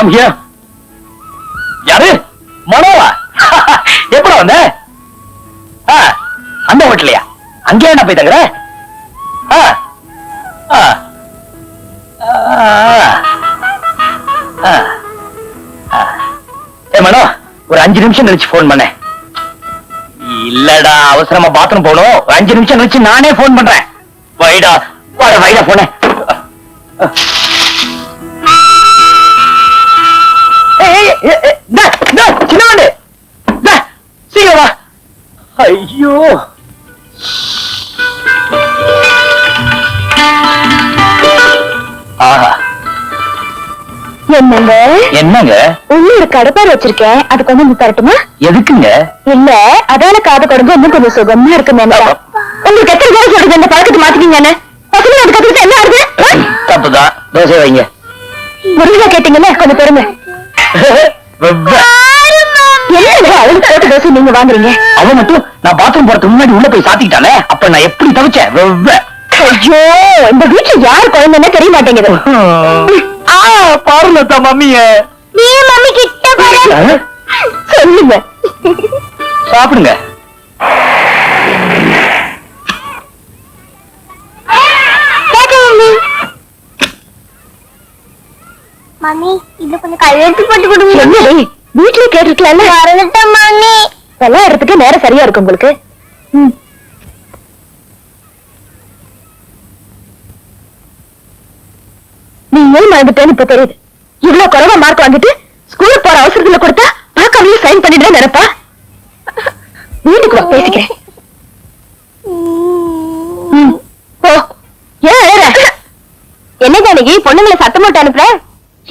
I'm here. யாரு Manoah? எப்பட வந்த? அந்த ஹோட்டலையா? அங்கே என்ன போய் தங்குற? மனோ, ஒரு 5 நிமிஷம் கழிச்சு போன் பண்ண. இல்லடா, அவசரமா பாத்ரூம் போகணும். 5 நிமிஷம் கழிச்சு நானே போன் பண்றேன். வைடா வைடா போன. சின்னவண்டு சீக்கிரம் வா. ஐயோ, என்னங்க என்னங்க உள்ள ஒரு கடப்பார் வச்சிருக்கேன், அது கொஞ்சம் தரட்டுமா? எதுக்குங்க? இல்ல, அதால காது கொடுங்க, இன்னும் கொஞ்சம் சுகமா இருக்குமே. உங்களுக்கு எத்தனை பேர் சொல்றது இந்த பழக்கத்தை மாத்திக்கீங்க? பசங்க அது கத்துக்கிட்டு என்ன ஆகுது? தப்புதான், தோசை வைங்க. முருகா கேட்டீங்கல்ல, கொஞ்சம் பெருமை. அவளுக்கு போட்டு தோசை நீங்க வாங்குறீங்க. அவன் மட்டும் நான் பாத்ரூம் போறதுக்கு முன்னாடி உள்ள போய் சாத்திக்கிட்டானே, அப்ப நான் எப்படி தவிச்சேன். ஐயோ, இந்த வீட்டுல யார் குழந்தைன்னு தெரிய மாட்டேங்குது. பாருங்க மம்மிய. நீ மம்மி கிட்ட போற சொல்லுங்க. சாப்பிடுங்க. மம்மி, இது கொஞ்சம் கையெழுத்து போட்டு கொடுங்க. என்னடி, வீட்டுல கேட்டுருக்கலாம்ல. மறந்துட்டேன் மம்மி. எல்லாம் இடத்துக்கு நேரம் சரியா இருக்கும் உங்களுக்கு. நீ ஏன் மறந்துட்டேன்னு இப்ப தெரியுது. இவ்வளவு குறைவா மார்க் வாங்கிட்டு ஸ்கூலுக்கு போற அவசரத்துல கொடுத்தா பார்க்காமலே சைன் பண்ணிட்டு நினைப்பா. வீட்டுக்கு வா, பேசிக்கிறேன். என்ன ஜானகி, பொண்ணுங்களை சத்தம் போட்டு அனுப்புற?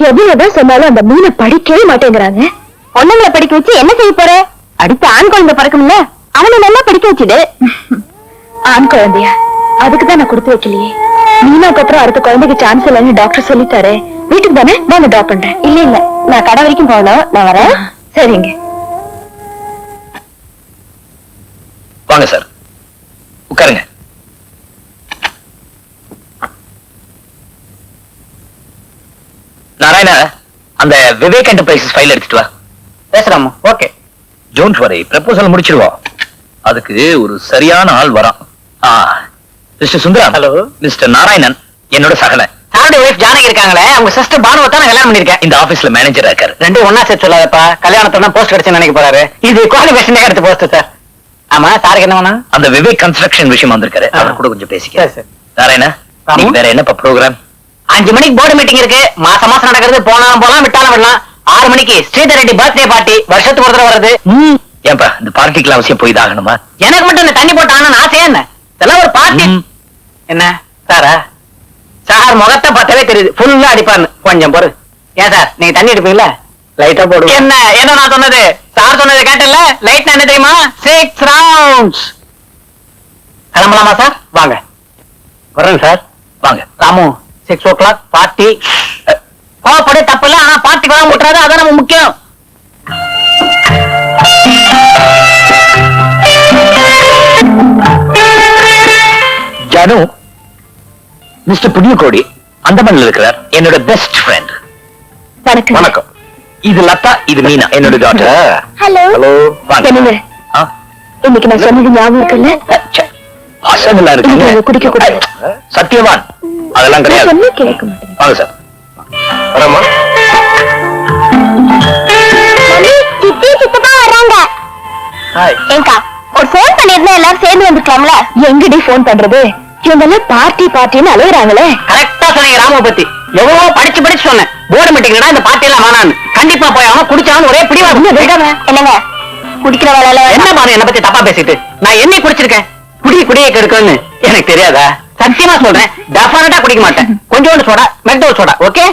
எவ்வளவுதான் சொன்னாலும் அந்த மீனை படிக்கவே மாட்டேங்கிறாங்க. பொண்ணுங்களை படிக்க வச்சு என்ன செய்ய போற? அடுத்த ஆண் குழந்தை பிறக்கும்ல, அவனை நல்லா படிக்க வச்சுடு. ஆண் குழந்தையா? அதுக்குதான் நான் கொடுத்து வைக்கலையே. மீனாக்கு அப்புறம் அடுத்த குழந்தைக்கு சான்ஸ் இல்லைன்னு டாக்டர் சொல்லிட்டாரு. வீட்டுக்கு தானே நான் டிராப் பண்றேன். இல்ல இல்ல, நான் கடை வரைக்கும் போகணும், நான் வரேன். சரிங்க. வாங்க சார், உட்காருங்க. நாராயணா, அந்த விவேக் என்டர்பிரைசஸ் ஃபைல் எடுத்துட்டு வா. பேசலாமா? ஓகே, டோன்ட் வரி, ப்ரப்போசல் முடிச்சிடுவோம். அதுக்கு ஒரு சரியான ஆள் வரான். Mister Sundaram. Hello. Mister Narayanan என்னோட சகல. சாருடைய வைஃப் ஜானகி இருக்காங்களே, அவங்க சிஸ்டர் பானுவை தான் கல்யாணம் பண்ணிருக்கேன். இந்த ஆபீஸ்ல மேனேஜரா இருக்காரு. ரெண்டு ஒன்னா சேர்த்து சொல்லாதப்பா, கல்யாணத்தோட போஸ்ட் கிடைச்சு நினைக்க போறாரு. இது குவாலிஃபிகேஷன் எடுத்து போஸ்ட் சார். ஆமா, சாருக்கு என்ன வேணும்? அந்த விவேக் கன்ஸ்ட்ரக்ஷன் விஷயம் வந்திருக்காரு, அவர் கூட கொஞ்சம் பேசிக்க. நாராயணா, வேற என்னப்பா ப்ரோக்ராம்? 5 மணிக்கு போர்டு மீட்டிங் இருக்கு. மாசம் மாசம் நடக்கிறது. போனாலும் போலாம், விட்டாலும் விடலாம். 6 மணிக்கு ஸ்ரீதர் ரெட்டி பர்த்டே பார்ட்டி, வருஷத்துக்கு ஒரு தடவை வருது. ஏன்பா இந்த பார்ட்டிக்கு அவசியம் போய் தான் ஆகணுமா? எனக்கு மட்டும் இந்த தண்ணி போட்டு ஆனா ஆசையா என்ன? இதெல்லாம் ஒரு பார்ட்டி. என்ன சாரா? சார் முகத்தை பார்த்தாலே தெரியுது ஃபுல்லா அடிப்பான்னு. கொஞ்சம் பொறு. ஏன் சார், நீங்க தண்ணி அடிப்பீங்களா? லைட்டா போடு. என்ன என்ன நான் சொன்னது? சார் சொன்னது கேட்டல. லைட் என்ன தெரியுமா? 6 ரவுண்ட்ஸ். கிளம்பலாமா சார்? வாங்க. வரேன் சார். வாங்க. Ramu, 6 o'clock party. கோவப்பட தப்பு இல்ல, ஆனா பார்ட்டிக்கு வர முட்டுறாரு, அதான் நம்ம முக்கியம். ஜானு, மிஸ்டர் புண்ணியகோடி அந்தமான்ல இருக்கிறார், என்னோட பெஸ்ட் ஃப்ரெண்ட். வணக்கம். வணக்கம். இது லதா, இது மீனா, என்னோட டாட்டர். ஹலோ. ஹலோ. என்னங்க இன்னைக்கு நான் சொன்னது ஞாபகம் இருக்குல்ல? பசங்களா இருக்கு, குடிக்க கூடாது. சத்தியவான் அதெல்லாம் கிடையாது. சொன்னா கேட்க மாட்டேன். வாங்க சார். வரமா? மம்மி, சித்தி சித்தப்பா வராங்க. ஹாய். ஏங்கா, ஒரு ஃபோன் பண்ணிருந்தா எல்லாரும் சேர்ந்து வந்துக்கலாம்ல? எங்கடி ஃபோன் பண்றது? இவங்க எல்லாம் பார்ட்டி பார்ட்டின்னு அழுகுறாங்களே. கரெக்டா சொன்னீங்க ராம பத்தி. எவ்வளவு படிச்சு படிச்சு சொன்னேன், போர்டு மீட்டிங்னா இந்த பார்ட்டி எல்லாம் வேணான்னு. கண்டிப்பா போய் அவன் குடிச்சாலும் ஒரே பிடிவாதம். என்னங்க குடிக்கிற வேலையில என்ன பாரு, என்ன பத்தி தப்பா பேசிட்டு. நான் என்ன குடிச்சிருக்கேன்? குடியை கெடுக்கணும்னு எனக்கு தெரியாதா? சத்தியமா சொல்றேன், டெஃபினட்டா குடிக்க மாட்டேன். கொஞ்சோண்டு சோடா, மெக்டோல் சோடா. ஓகே.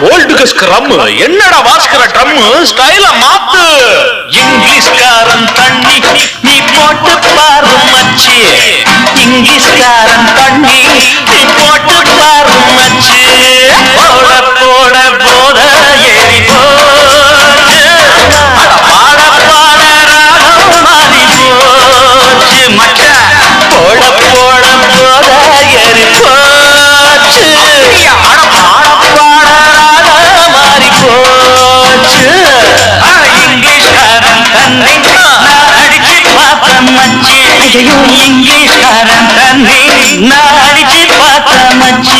ஓல்டுக்கு ஸ்க்ரம் என்னடா வாஸ்கர ட்ரம் ஸ்டைல மாத்து இங்கிலீஷ்காரன் தண்ணி நீ போட்டு பாரு மச்சி இங்கிலீஷ்காரன் தண்ணி நீ போட்டு பாரு மச்சி போட போட போத ஏறி போச்சு பாட பாட ராகம் மாறி போச்சு மச்சான் போட போட போத ஏறி போச்சு பாட பாட ராகம் மாறி போச்சு இங்கிலீஷ்காரன் தன்னை நான் அடிச்சு பார்த்த மச்சி இங்கிலீஷ்காரன் தன்னை நான் அடிச்சு பார்த்த மச்சி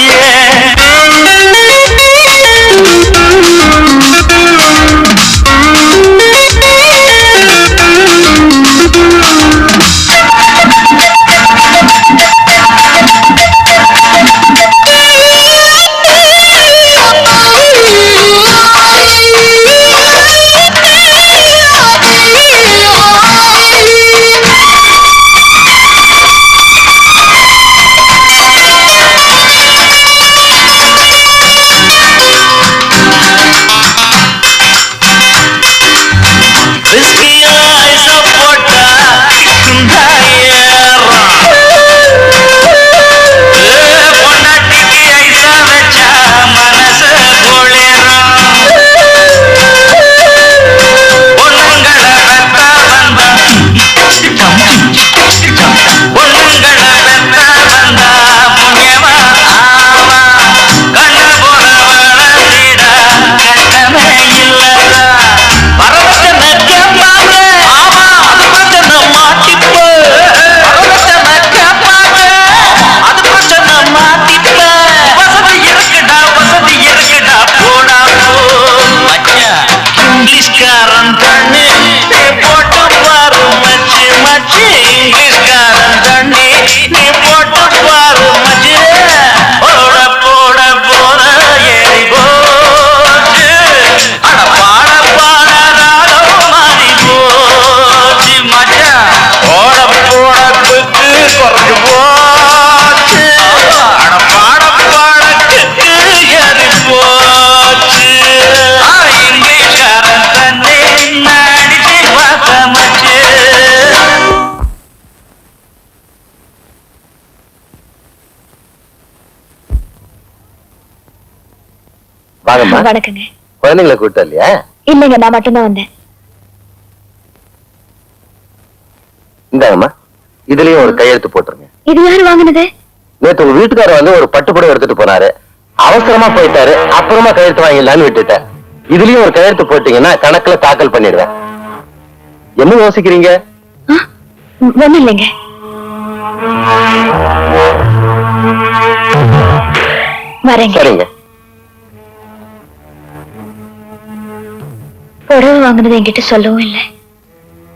வணக்கங்க. குழந்தைங்களை கூட்ட இல்லையா? இல்லைங்க, நான் மட்டும்தான் வந்தேன். இந்தாங்கம்மா, இதுலயும் ஒரு கையெழுத்து போட்டுருங்க. இது யாரு வாங்கினது? நேத்து உங்க வீட்டுக்காரர் வந்து ஒரு பட்டுப்புடவை எடுத்துட்டு போனாரு. அவசரமா போயிட்டாரு. அப்புறமா கையெழுத்து வாங்கிடலான்னு விட்டுட்டேன். இதுலயும் ஒரு கையெழுத்து போட்டீங்கன்னா கணக்குல தாக்கல் பண்ணிடுவேன். என்ன யோசிக்கிறீங்க? ஒண்ணும் இல்லைங்க. வரேங்க. சரிங்க. புடவை வாங்கினது என்கிட்ட சொல்லவும் இல்லை,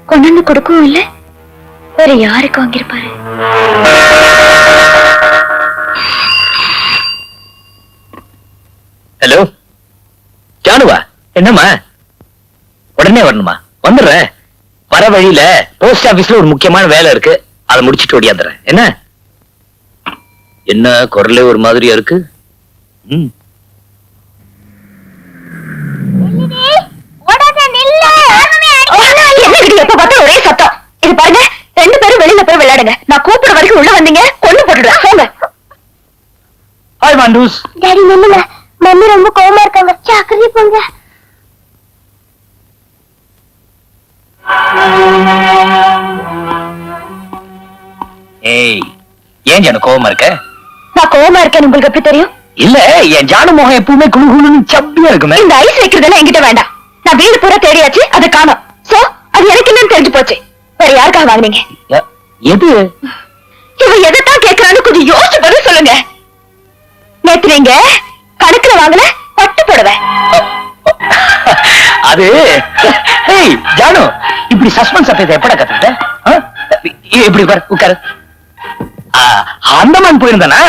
கொண்டு வந்து கொடுக்கவும் இல்லை. வேற யாருக்கு வாங்கியிருப்பாரு? ஹலோ ஜானுவா, என்னம்மா உடனே வரணுமா? வந்துடுறேன். வர வழியில போஸ்ட் ஆபீஸ்ல ஒரு முக்கியமான வேலை இருக்கு, அதை முடிச்சிட்டு ஓடியாந்துறேன். என்ன என்ன குரலே ஒரு மாதிரியா இருக்கு? ஒரே சத்தம். இது பாருங்க, 2 பேரும் வெளியில போய் விளையாடுங்க. நான் கூப்பிட வரைக்கும் உள்ள வந்தீங்க, கொண்டு போட்டுடுறேன். போங்க. ஹாய் மாண்டூஸ். டாடி நில்லுங்க, மம்மி ரொம்ப கோவமா இருக்காங்க. ஜாக்கிரதை போங்க. ஏய், ஏன் ஜானு கோவமா இருக்க? நான் கோவமா இருக்கேன்னு உங்களுக்கு எப்படி தெரியும்? இல்ல, என் ஜானு முகம் எப்பவுமே குழு குழுன்னு சப்பியா இருக்குமே. இந்த ஐஸ் வைக்கிறதெல்லாம் என்கிட்ட வேண்டாம். நான் வீடு பூரா தேடியாச்சு, அது காணோம். சோ அது எனக்கு என்னன்னு தெரிஞ்சு போச்சு. வேற யாருக்காக வாங்குனீங்க? எது? இவன் எதைத்தான் கேட்கறான்னு கொஞ்சம் யோசிச்சு பதில் சொல்லுங்க. நேத்து நீங்க கணக்குல வாங்கல பட்டு புடவை. அது ஏய் ஜானு, இப்படி சஸ்பென்ஸ் அப்ப எப்பட கத்துட்ட? இப்படி உட்காரு. அந்தமான் போயிருந்தானா?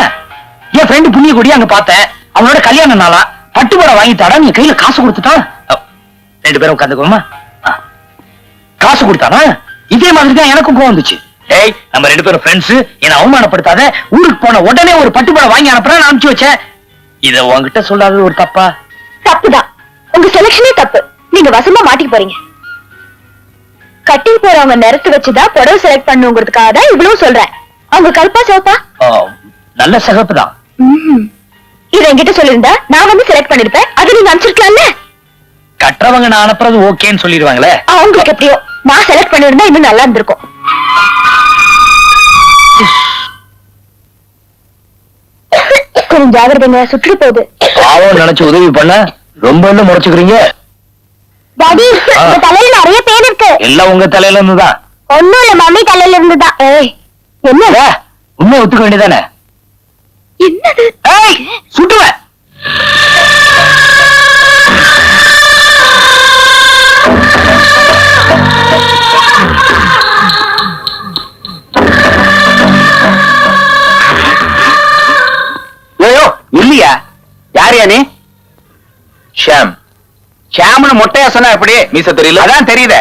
என் ஃப்ரெண்டு புண்ணிய கூடி அங்க பார்த்தேன். அவனோட கல்யாண நாளா பட்டு புடவை வாங்கி தடா, நீ கையில காசு கொடுத்துட்டான். 2 பேரும் உட்காந்துக்கோமா? காசு கொடுத்தானா? இதே மாதிரி தான் எனக்கும் கோவம் வந்துச்சு. ஏய், நம்ம 2 பேரும் ஃப்ரெண்ட்ஸ், என்ன அவமானப்படுத்தாத. ஊருக்கு போன உடனே ஒரு பட்டுப்புடவை வாங்கி அனுப்புறேன், நான் அனுப்பிச்சு வச்சேன். இத உன்கிட்ட சொல்லாதது ஒரு தப்பா? உங்க செலக்ஷனே தப்பு. நீங்க வசமா மாட்டிக்க போறீங்க. கட்டி போறவங்க நிறத்து வச்சுதான் புடவை செலக்ட் பண்ணுங்கிறதுக்காக தான் இவ்வளவு சொல்றேன். அவங்க கருப்பா சிவப்பா? நல்ல சிகப்பு தான். இத என்கிட்ட சொல்லிருந்தா நான் வந்து செலக்ட் பண்ணிருப்பேன். அது நீங்க அனுப்பிச்சிருக்கலாம்ல. கட்டுறவங்க நான் அனுப்புறது ஓகேன்னு சொல்லிடுவாங்களே. அவங்களுக்கு எப்படியோ நான் செலக்ட் பண்ணிருந்தா இன்னும் நல்லா இருந்திருக்கும். கொஞ்சம் ஜாகிரதைங்க, சுற்றி போகுது. பாவம் நினைச்சு உதவி பண்ண ரொம்ப என்ன முறைச்சுக்கிறீங்க? டாடி, உங்க தலையில நிறைய பேர் இருக்கு. எல்லாம் உங்க தலையில இருந்துதான். ஒண்ணும் இல்ல, மம்மி தலையில இருந்துதான். ஏய், என்ன உண்மை ஒத்துக்க வேண்டியதானே? என்னது? ஏய், சுட்டுவேன். ஐயோ இல்லையா? யாரையா நீ? ஷாம். ஷாம்னு மொட்டையா சொன்னா எப்படி? மீச தெரியல? அதான் தெரியுதே.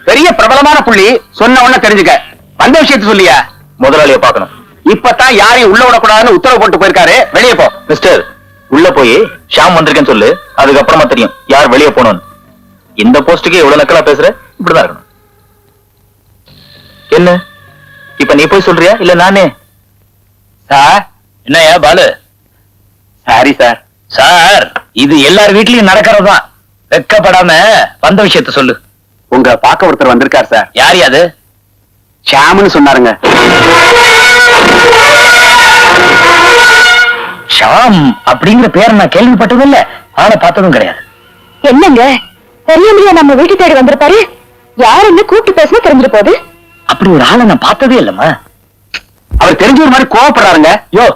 பெரிய பிரபலமான புள்ளி. சொன்ன உடனே தெரிஞ்சுக்க. வந்த விஷயத்த சொல்லியா? முதலாளிய பார்க்கணும். இப்பதான் யாரையும் உள்ள விடக்கூடாதுன்னு உத்தரவு போட்டு போயிருக்காரு. வெளியே போ. மிஸ்டர், உள்ள போய் ஷாம் வந்திருக்கேன்னு சொல்லு. அதுக்கப்புறமா தெரியும் யார் வெளியே போகணும்னு. இந்த போஸ்டுக்கு எவ்வளவு நக்கலா பேசுற? இப்படிதான் இருக்கணும். என்ன இப்ப நீ போய் சொல்றியா இல்ல நானே? சார். என்னையா பாலு? Sorry sir. சார், இது எல்லார் வீட்லயும் நடக்கிறதுதான். வெக்கப்படாம வந்த விஷயத்த சொல்லு. உங்க பாக்க ஒருத்தர் வந்திருக்கார் சார். யார் அது? ஷாம்னு சொன்னாருங்க. ஷாம் அப்படிங்கிற பேர் நான் கேள்விப்பட்டதும் இல்ல, ஆளை பார்த்ததும் கிடையாது. என்னங்க தெரியாமலையா நம்ம வீட்டு தேடி வந்திருப்பாரு? யாருன்னு கூப்பிட்டு பேசினா தெரிஞ்சிரு போகுது. அப்படி ஒரு ஆளை நான் பார்த்ததே இல்லம்மா. அவர் தெரிஞ்ச ஒரு மாதிரி கோவப்படுறாருங்க. யோ,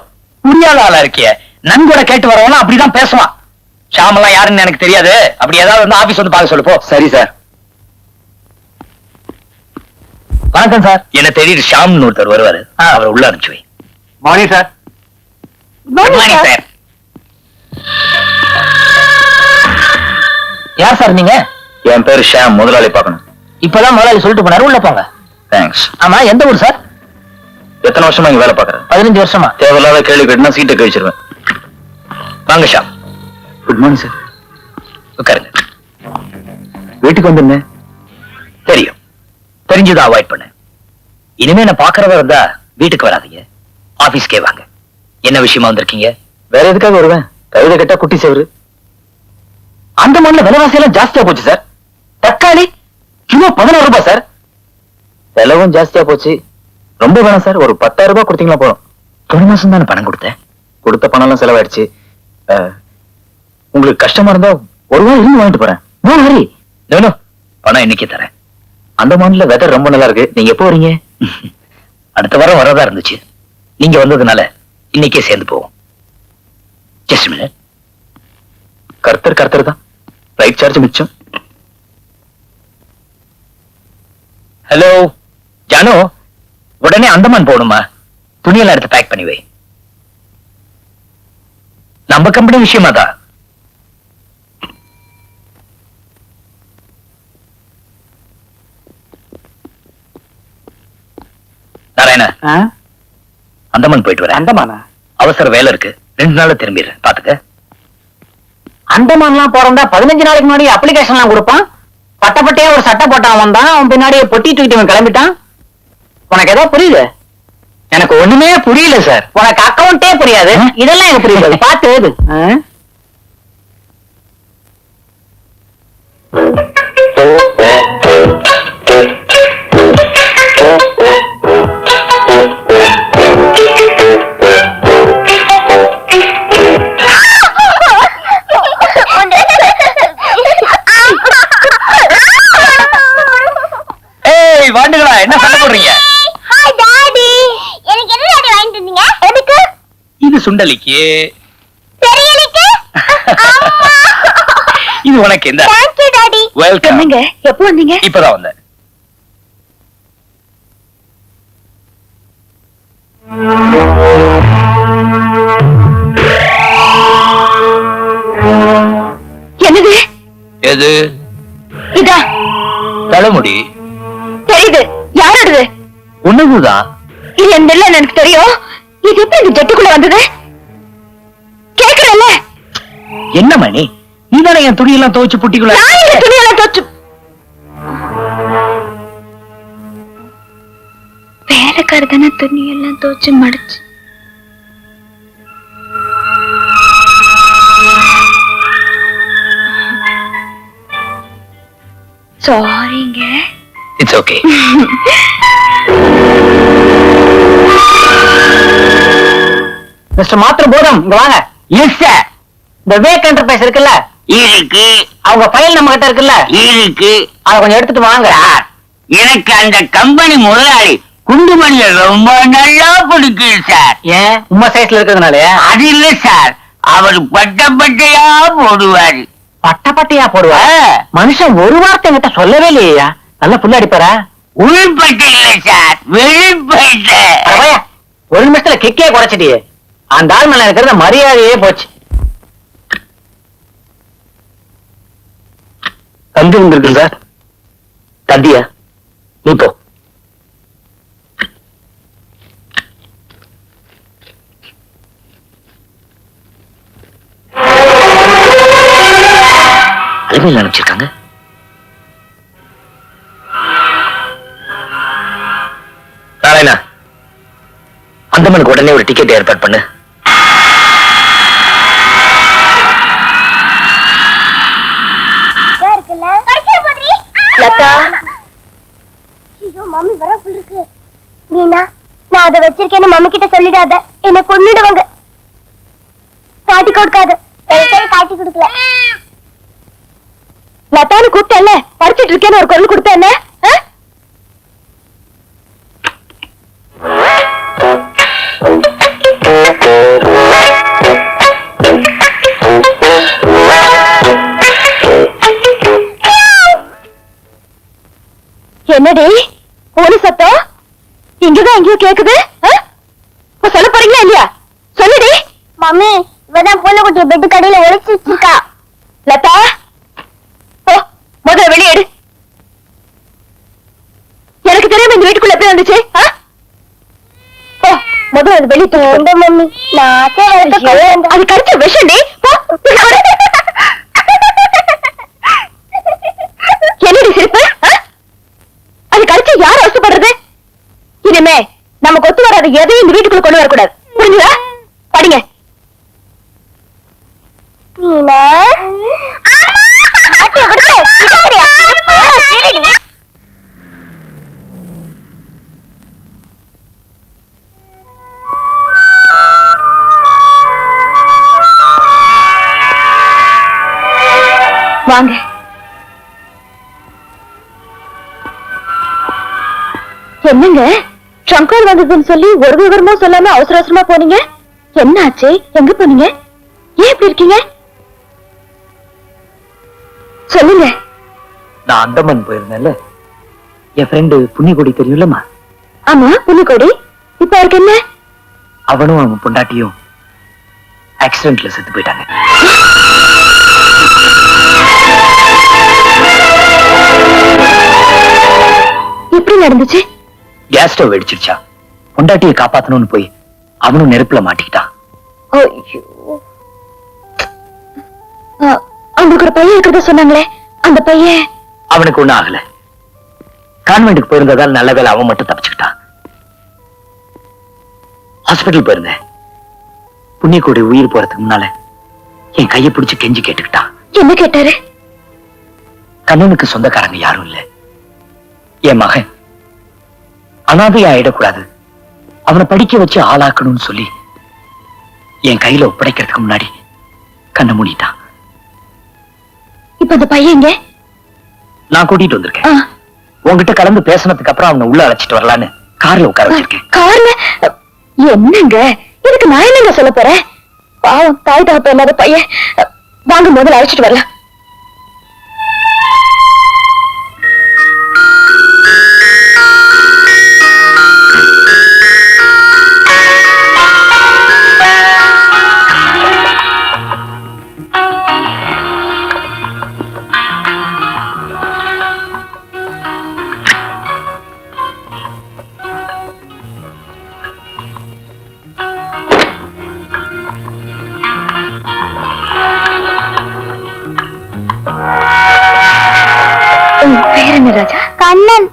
புரியாத ஆளா இருக்கிய. நன்கொடை கேட்டு வரவனா அப்படிதான் பேசுவான். ஷாமெல்லாம் யாருன்னு எனக்கு தெரியாது. அப்படி ஏதாவது வந்து ஆபீஸ் வந்து பார்க்க சொல்லு போ. சரி சார். வணக்கம் சார். என்ன தெரியுது, ஷாம்னு ஒருத்தர் வருவாரு. அவர் உள்ள அனுப்பிச்சு வை. Morning sir. Morning sir. யார் சார் நீங்க? என் பேரு ஷாம். முதலாளி பார்க்கணும். இப்பதான் முதலாளி சொல்லிட்டு போனாரு, உள்ள போங்க. தேங்க்ஸ். ஆமா, எந்த ஊர் சார்? எத்தனை வருஷமா இங்க வேலை பாக்குறேன்? 15 வருஷமா. தேவையில்லாத கேள்வி கேட்டுனா சீட்டை கழிச்சிருவேன். வாங்க ஷாம். Good morning sir. உட்காருங்க. வீட்டுக்கு வந்துருந்தேன். தெரியும். தெரிஞ்சுதான் அவாய்ட் பண்ண. இனிமே நான் பாக்குறதா இருந்தா வீட்டுக்கு வராதீங்க, ஆபீஸ்க்கே வாங்க. என்ன விஷயமா வந்திருக்கீங்க? வேற எதுக்காக வருவேன்? கவிதை கேட்டா குட்டி சேவரு. அந்த மண்ணில் விலைவாசி எல்லாம் ஜாஸ்தியா போச்சு சார். தக்காளி கிலோ 16 ரூபாய் சார். செலவும் ஜாஸ்தியா போச்சு. ரொம்ப வேணாம் சார், ஒரு 10,000 ரூபாய் கொடுத்தீங்களா போறோம். ஒரு மாசம் தானே பணம் கொடுத்தேன். கொடுத்த பணம் எல்லாம் செலவாயிடுச்சு. உங்களுக்கு கஷ்டமா இருந்தா ஒரு வாரம் இருந்து வாங்கிட்டு போறேன். பணம் இன்னைக்கு தரேன். அந்த மாநில வெதர் ரொம்ப நல்லா இருக்கு. நீங்க எப்போ வரீங்க? அடுத்த வாரம் வரதா இருந்துச்சு. நீங்க வந்ததுனால இன்னைக்கே சேர்ந்து போவோம். Just minute. கர்த்தர் தான். ரைட் சார்ஜ் மிச்சம். ஹலோ ஜானு, உடனே அந்தமான் போகணுமா? துணியெல்லாம் எடுத்து பேக் பண்ணி வை. நம்ம கம்பெனி விஷயமா தான். நாராயண, அந்தமான் போயிட்டு வரேன். அந்தமானா? அவசர வேலை இருக்கு, 2 நாள்ல திரும்பிடுறேன். பாத்துக்க. அந்தமான்லாம் போறதா 15 நாளைக்கு முன்னாடி அப்ளிகேஷன் எல்லாம் கொடுப்பான். பட்டப்பட்டையா ஒரு சட்டை போட்டான் வந்தான். அவன் பின்னாடியே பொட்டி தூக்கிட்டு கிளம்பிட்டான். உனக்கு ஏதோ புரியுது? எனக்கு ஒண்ணுமே புரியல சார். உனக்கு அக்கவுண்டே புரியாது. இதெல்லாம் எனக்கு புரியுது. பார்த்து எழுது. ஏய் வாண்டுகளா, என்ன சண்டை போடுறீங்க? Hi daddy. எனக்கு என்ன டாடி வாங்கிட்டு வந்தீங்க? எதுக்கு? இது சுண்டலிக்கு. தெரியலக்கு. இது உனக்கு. இந்த தேங்க் யூ டாடி. வெல்கம். என்னங்க எப்போ வந்தீங்க? இப்பதான் வந்தேன். என்னது? எது? இதா தலைமுடி. தெரியுது. யாரோடது? உன்னதுதான். இது எந்த இல்ல எனக்கு தெரியும். இது எப்படி இந்த ஜெட்டுக்குள்ள வந்தது? கேக்குறல்ல? என்ன மணி, நீதானே என் துணியெல்லாம் துவைச்சு புட்டிக்குள்ள நான் இந்த துணியெல்லாம் துவைச்சு வேலைக்கார தானே துணியெல்லாம் துவைச்சு மடிச்சு சாரிங்க. It's okay. மிஸ்டர் மாத்திர போதும் இங்க வாங்க. Yes sir. இந்த வேக் என்டர்பிரைஸ் இருக்குல்ல, இருக்கு அவங்க ஃபைல் நம்ம கிட்ட இருக்குல்ல, இருக்கு. அத கொஞ்சம் எடுத்துட்டு வாங்க. எனக்கு அந்த கம்பெனி முதலாளி குண்டுமணிய ரொம்ப நல்லா பிடிக்கும் சார். ஏன் உமா சைஸ்ல இருக்கிறதுனால? அது இல்ல சார், அவர் பட்ட பட்டையா போடுவாரு. பட்ட பட்டையா போடுவா? மனுஷன் ஒரு வார்த்தை என்கிட்ட சொல்லவே இல்லையா? நல்லா புல்ல அடிப்பாரா? உள்பட்டை இல்ல சார், வெளிப்பட்டை. பரவாயா, ஒரு நிமிஷத்துல கிக்கே குறைச்சிட்டியே. அந்த ஆள் மேல இருக்கிறத மரியாதையே போச்சு. தந்தி வந்திருக்கு சார். தந்தியா? நீ போ. அலுமையில் அனுப்பிச்சிருக்காங்க. நாராயணா, அந்தமனுக்கு உடனே ஒரு டிக்கெட் ஏற்பாடு பண்ணு. மம்மி வர இருக்கு. நீனா நான் அதை வச்சிருக்கேன்னு மம்மி கிட்ட சொல்லிடாத, என்ன கொன்னுடுவாங்க. காட்டி கொடுக்காது. காட்டி கொடுக்கல. லதானு கூப்பிட்டேன்ல, படிச்சிட்டு இருக்கேன்னு ஒரு குரல் கொடுத்தேன். என்னடி ஒரு சத்தம் இங்கதான் எங்கேயோ கேக்குது? சொல்ல போறீங்களா இல்லையா? சொல்லுடி. மம்மி இவதான் பூனை குட்டிய பெட்டு கடையில ஒளிச்சு வச்சிருக்கா. லதா, முதல்ல வெளியேடு. எனக்கு தெரியாம இந்த வீட்டுக்குள்ள எப்படி வந்துச்சு? முதல்ல அது வெளியே தூங்க. மம்மி நான் அது கடிச்ச விஷண்டி. என்னடி சிரிப்பு? அது கடிச்சு யார் அவசப்படுறது? இனிமே நமக்கு ஒத்து வராது எதையும் இந்த வீட்டுக்குள்ள கொண்டு வரக்கூடாது. புரிஞ்சுதா? படிங்க. வாங்க. என்னங்க ட்ரங்கால் வந்ததுன்னு சொல்லி ஒரு விவரமா சொல்லாம அவசர அவசரமா போனீங்க? என்ன ஆச்சு? எங்க போனீங்க? ஏன் இப்படி இருக்கீங்க? சொல்லுங்க. நான் அந்தமான் போயிருந்தேன்ல, என் ஃப்ரெண்டு புண்ணியகோடி தெரியும்லம்மா? ஆமா, புண்ணியகோடி. இப்ப அவருக்கு என்ன? அவனும் அவன் பொண்டாட்டியும் ஆக்சிடென்ட்ல செத்து போயிட்டாங்க. எப்படி நடந்துச்சு? கேஸ் ஸ்டவ் வெடிச்சிருச்சா, பொண்டாட்டியை காப்பாத்தணும்னு போய் அவனும் நெருப்புல மாட்டிக்கிட்டான். அவங்களுக்கு ஒரு பையன் இருக்கிறத சொன்னாங்களே, அந்த பையன்? அவனுக்கு ஒண்ணும் ஆகல. கான்வென்ட்டுக்கு போயிருந்ததால் நல்ல வேலை அவன் மட்டும் தப்பிச்சுக்கிட்டான். ஹாஸ்பிட்டல் போயிருந்தேன். புண்ணியகோடி உயிர் போறதுக்கு முன்னால என் கையை பிடிச்சு கெஞ்சி கேட்டுக்கிட்டான். என்ன கேட்டாரு? கண்ணனுக்கு சொந்தக்காரங்க யாரும் இல்ல, என் மகன் அனாதையா ஆயிடக்கூடாது, அவனை படிக்க வச்சு ஆளாக்கணும்னு சொல்லி என் கையில ஒப்படைக்கிறதுக்கு முன்னாடி கண்ணை மூடிட்டான். இப்ப அந்த பையன் எங்க? நான் கூட்டிட்டு வந்திருக்கேன். உங்ககிட்ட கலந்து பேசினதுக்கு அப்புறம் அவனை உள்ள அழைச்சிட்டு வரலான்னு கார்ல உட்கார வச்சிருக்கேன். கார்ல? என்னங்க இதுக்கு நான் என்னங்க சொல்ல போறேன்? பாவம், தாய் தகப்ப இல்லாத பையன். வாங்க முதல்ல அழைச்சிட்டு வரலாம். என்ன ராஜா? கண்ணன்.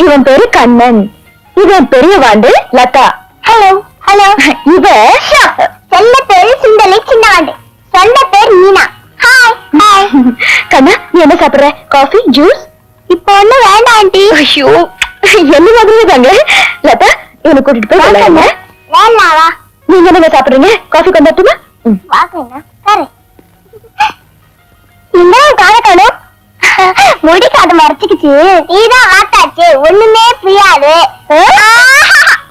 இவன் பேரு கண்ணன், இவன் பெரிய வாண்டு லதா. Hello hello. இவ செல்ல பேரு சுண்டலி சின்ன வாண்டு, சொந்த பேர் மீனா. Hi hi. கண்ணா, நீ என்ன சாப்பிடுற? Coffee, juice? இப்போ ஒண்ணு வேண்டாம் ஆண்டி. ஐயோ, என்ன மாதிரி தாங்க. லதா, இவனை கூட்டிட்டு போய் வேண்டாமா? நீங்க என்ன சாப்பிடுறீங்க? காஃபி கொண்டாட்டுமா? என்ன காணக்கானோ? முடிக்காத மறைச்சுக்குச்சு. நீதான் ஆட்டாச்சு, ஒண்ணுமே புரியாது.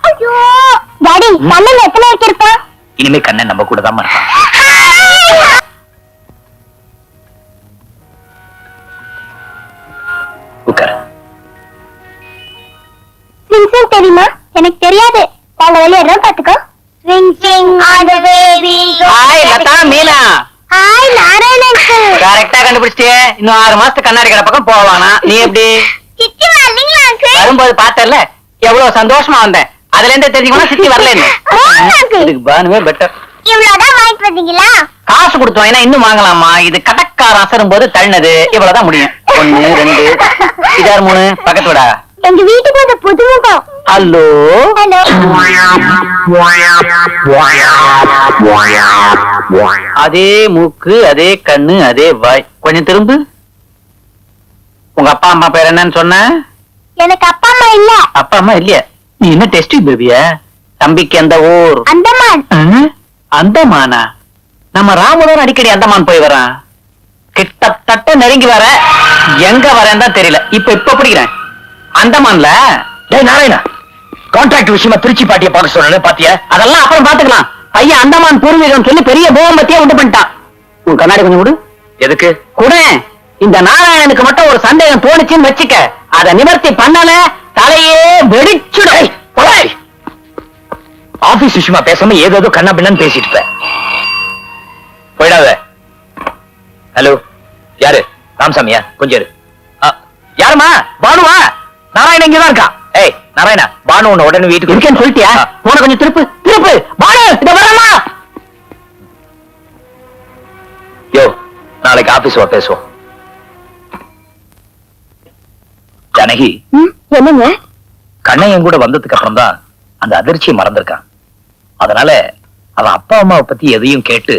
ஐயோ டாடி, கண்ணன் எத்தனை வச்சிருப்பான்? இனிமே கண்ணன் நம்ம கூட தான் இருப்பான். உட்காரு. ஸ்விங் தெரியுமா? எனக்கு தெரியாது. நாங்க வெளியேறோம், பாத்துக்கோ. Swing swing on the baby. Hi Latha, Meena. Hi Narayanan. கரெக்டா கண்டுபிடிச்சிட்டியே. இன்னும் 6 மாசத்துக்கு கண்ணாடி கடை பக்கம் போவானா? நீ எப்படி சித்தி வரலீங்களா அங்கிள்? வரும்போது பார்த்தல எவ்வளவு சந்தோஷமா வந்தேன். அதுல இருந்து தெரிஞ்சுக்கணும் சித்தி வரலன்னு. இதுக்கு பானுவே பெட்டர். இவ்வளவுதான் வாங்கிட்டு வந்தீங்களா? காசு கொடுத்தோம், ஏன்னா இன்னும் வாங்கலாமா? இது கடற்காரன் அசரும் போது தள்ளினது. இவ்வளவுதான் முடியும். 1 2 இதார் 3 பக்கத்து விடா. எங்க வீட்டுக்கு வந்த புதுமுகம். Hello hello. அதே மூக்கு, அதே கண்ணு, அதே வாய். கொஞ்சம் திரும்பு. உங்க அப்பா அம்மா பேர் என்னன்னு சொன்ன? எனக்கு அப்பா அம்மா இல்ல. அப்பா அம்மா இல்லையா? நீ என்ன டெஸ்ட் பேபியா? தம்பிக்கு எந்த ஊர்? அந்தமான். அந்தமானா? நம்ம ராமுடன் அடிக்கடி அந்தமான் போய் வரான். கிட்டத்தட்ட நெருங்கி வர. எங்க வரேன்னு தான் தெரியல. இப்ப பிடிக்கிறேன். அந்தமான்ல. டேய் நாராயணா, கான்ட்ராக்ட் விஷயமா திருச்சி பாட்டிய பார்க்க சொன்னேன், பாத்தியா? அதெல்லாம் அப்புறம் பாத்துக்கலாம். பையன் அந்தமான் பூர்வீகம் சொல்லி பெரிய பூகம்பத்தையே உண்டு பண்ணிட்டான். உன் கண்ணாடி கொஞ்சம் கொடு. எதுக்கு? கூட இந்த நாராயணனுக்கு மட்டும் ஒரு சந்தேகம் தோணுச்சுன்னு வச்சுக்க, அதை நிவர்த்தி பண்ணல தலையே வெடிச்சுடும். ஆபீஸ் விஷயமா பேசாம ஏதோ கண்ணா பின்னான்னு பேசிட்டு இருப்ப. போயிடாத. ஹலோ, யாரு? ராமசாமியா? கொஞ்சம் இரு. யாருமா? பானுவா? நாராயணன் இங்கதான் இருக்கா. ஏய் நாராயணா, பானு உன்னை உடனே வீட்டுக்கு இருக்கேன்னு சொல்லிட்டியா? போன கொஞ்சம் திருப்பு திருப்பு. பானு இத வரமா? யோ, நாளைக்கு ஆபீஸ்ல பேசுவோம். ஜானகி, என்னங்க? கண்ணன் என் கூட வந்ததுக்கு அப்புறம் தான் அந்த அதிர்ச்சியை மறந்திருக்கான். அதனால அவன் அப்பா அம்மாவை பத்தி எதையும் கேட்டு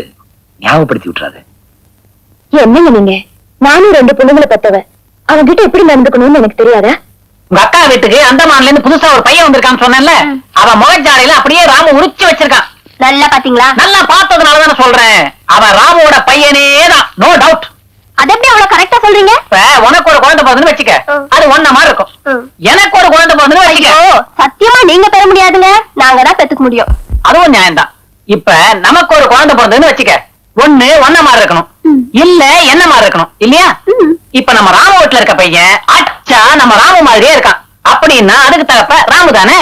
ஞாபகப்படுத்தி விட்டுறாது. என்னங்க நீங்க? நானும் 2 பொண்ணுங்களை பெத்தவ. அவன்கிட்ட எப்படி நடந்துக்கணும்னு எனக்கு தெரியாதா? உங்க அக்கா வீட்டுக்கு அந்தமான்ல இருந்து புதுசா ஒரு பையன் வந்திருக்கான்னு சொன்னேன்ல, அவன் முகஜாடையில அப்படியே ராமு உரிச்சு வச்சிருக்கான். நல்லா பாத்தீங்களா? நல்லா பார்த்ததுனாலதான் சொல்றேன். அவன் ராமுவோட பையனே தான், நோ டவுட். அது எப்படி அவ்வளவு கரெக்டா சொல்றீங்க? இப்ப உனக்கு ஒரு குழந்தை பிறந்துன்னு வச்சுக்க, அது ஒன்ன மாதிரி இருக்கும். எனக்கு ஒரு குழந்தை பிறந்துன்னு வச்சுக்க, சத்தியமா நீங்க பெற முடியாதுங்க, நாங்க தான் பெத்துக்க முடியும். அதுவும் நியாயம்தான். இப்ப நமக்கு ஒரு குழந்தை பிறந்ததுன்னு வச்சுக்க, ஒண்ணு ஒன்ன மாதிரி இருக்கணும், இல்ல என்ன மாதிரி இருக்கணும், இல்லையா? இப்ப நம்ம ராமு வீட்டுல இருக்க பையன் அச்சா நம்ம ராமு மாதிரியே இருக்கான். அப்படின்னா அதுக்கு தகப்ப ராமு தானே?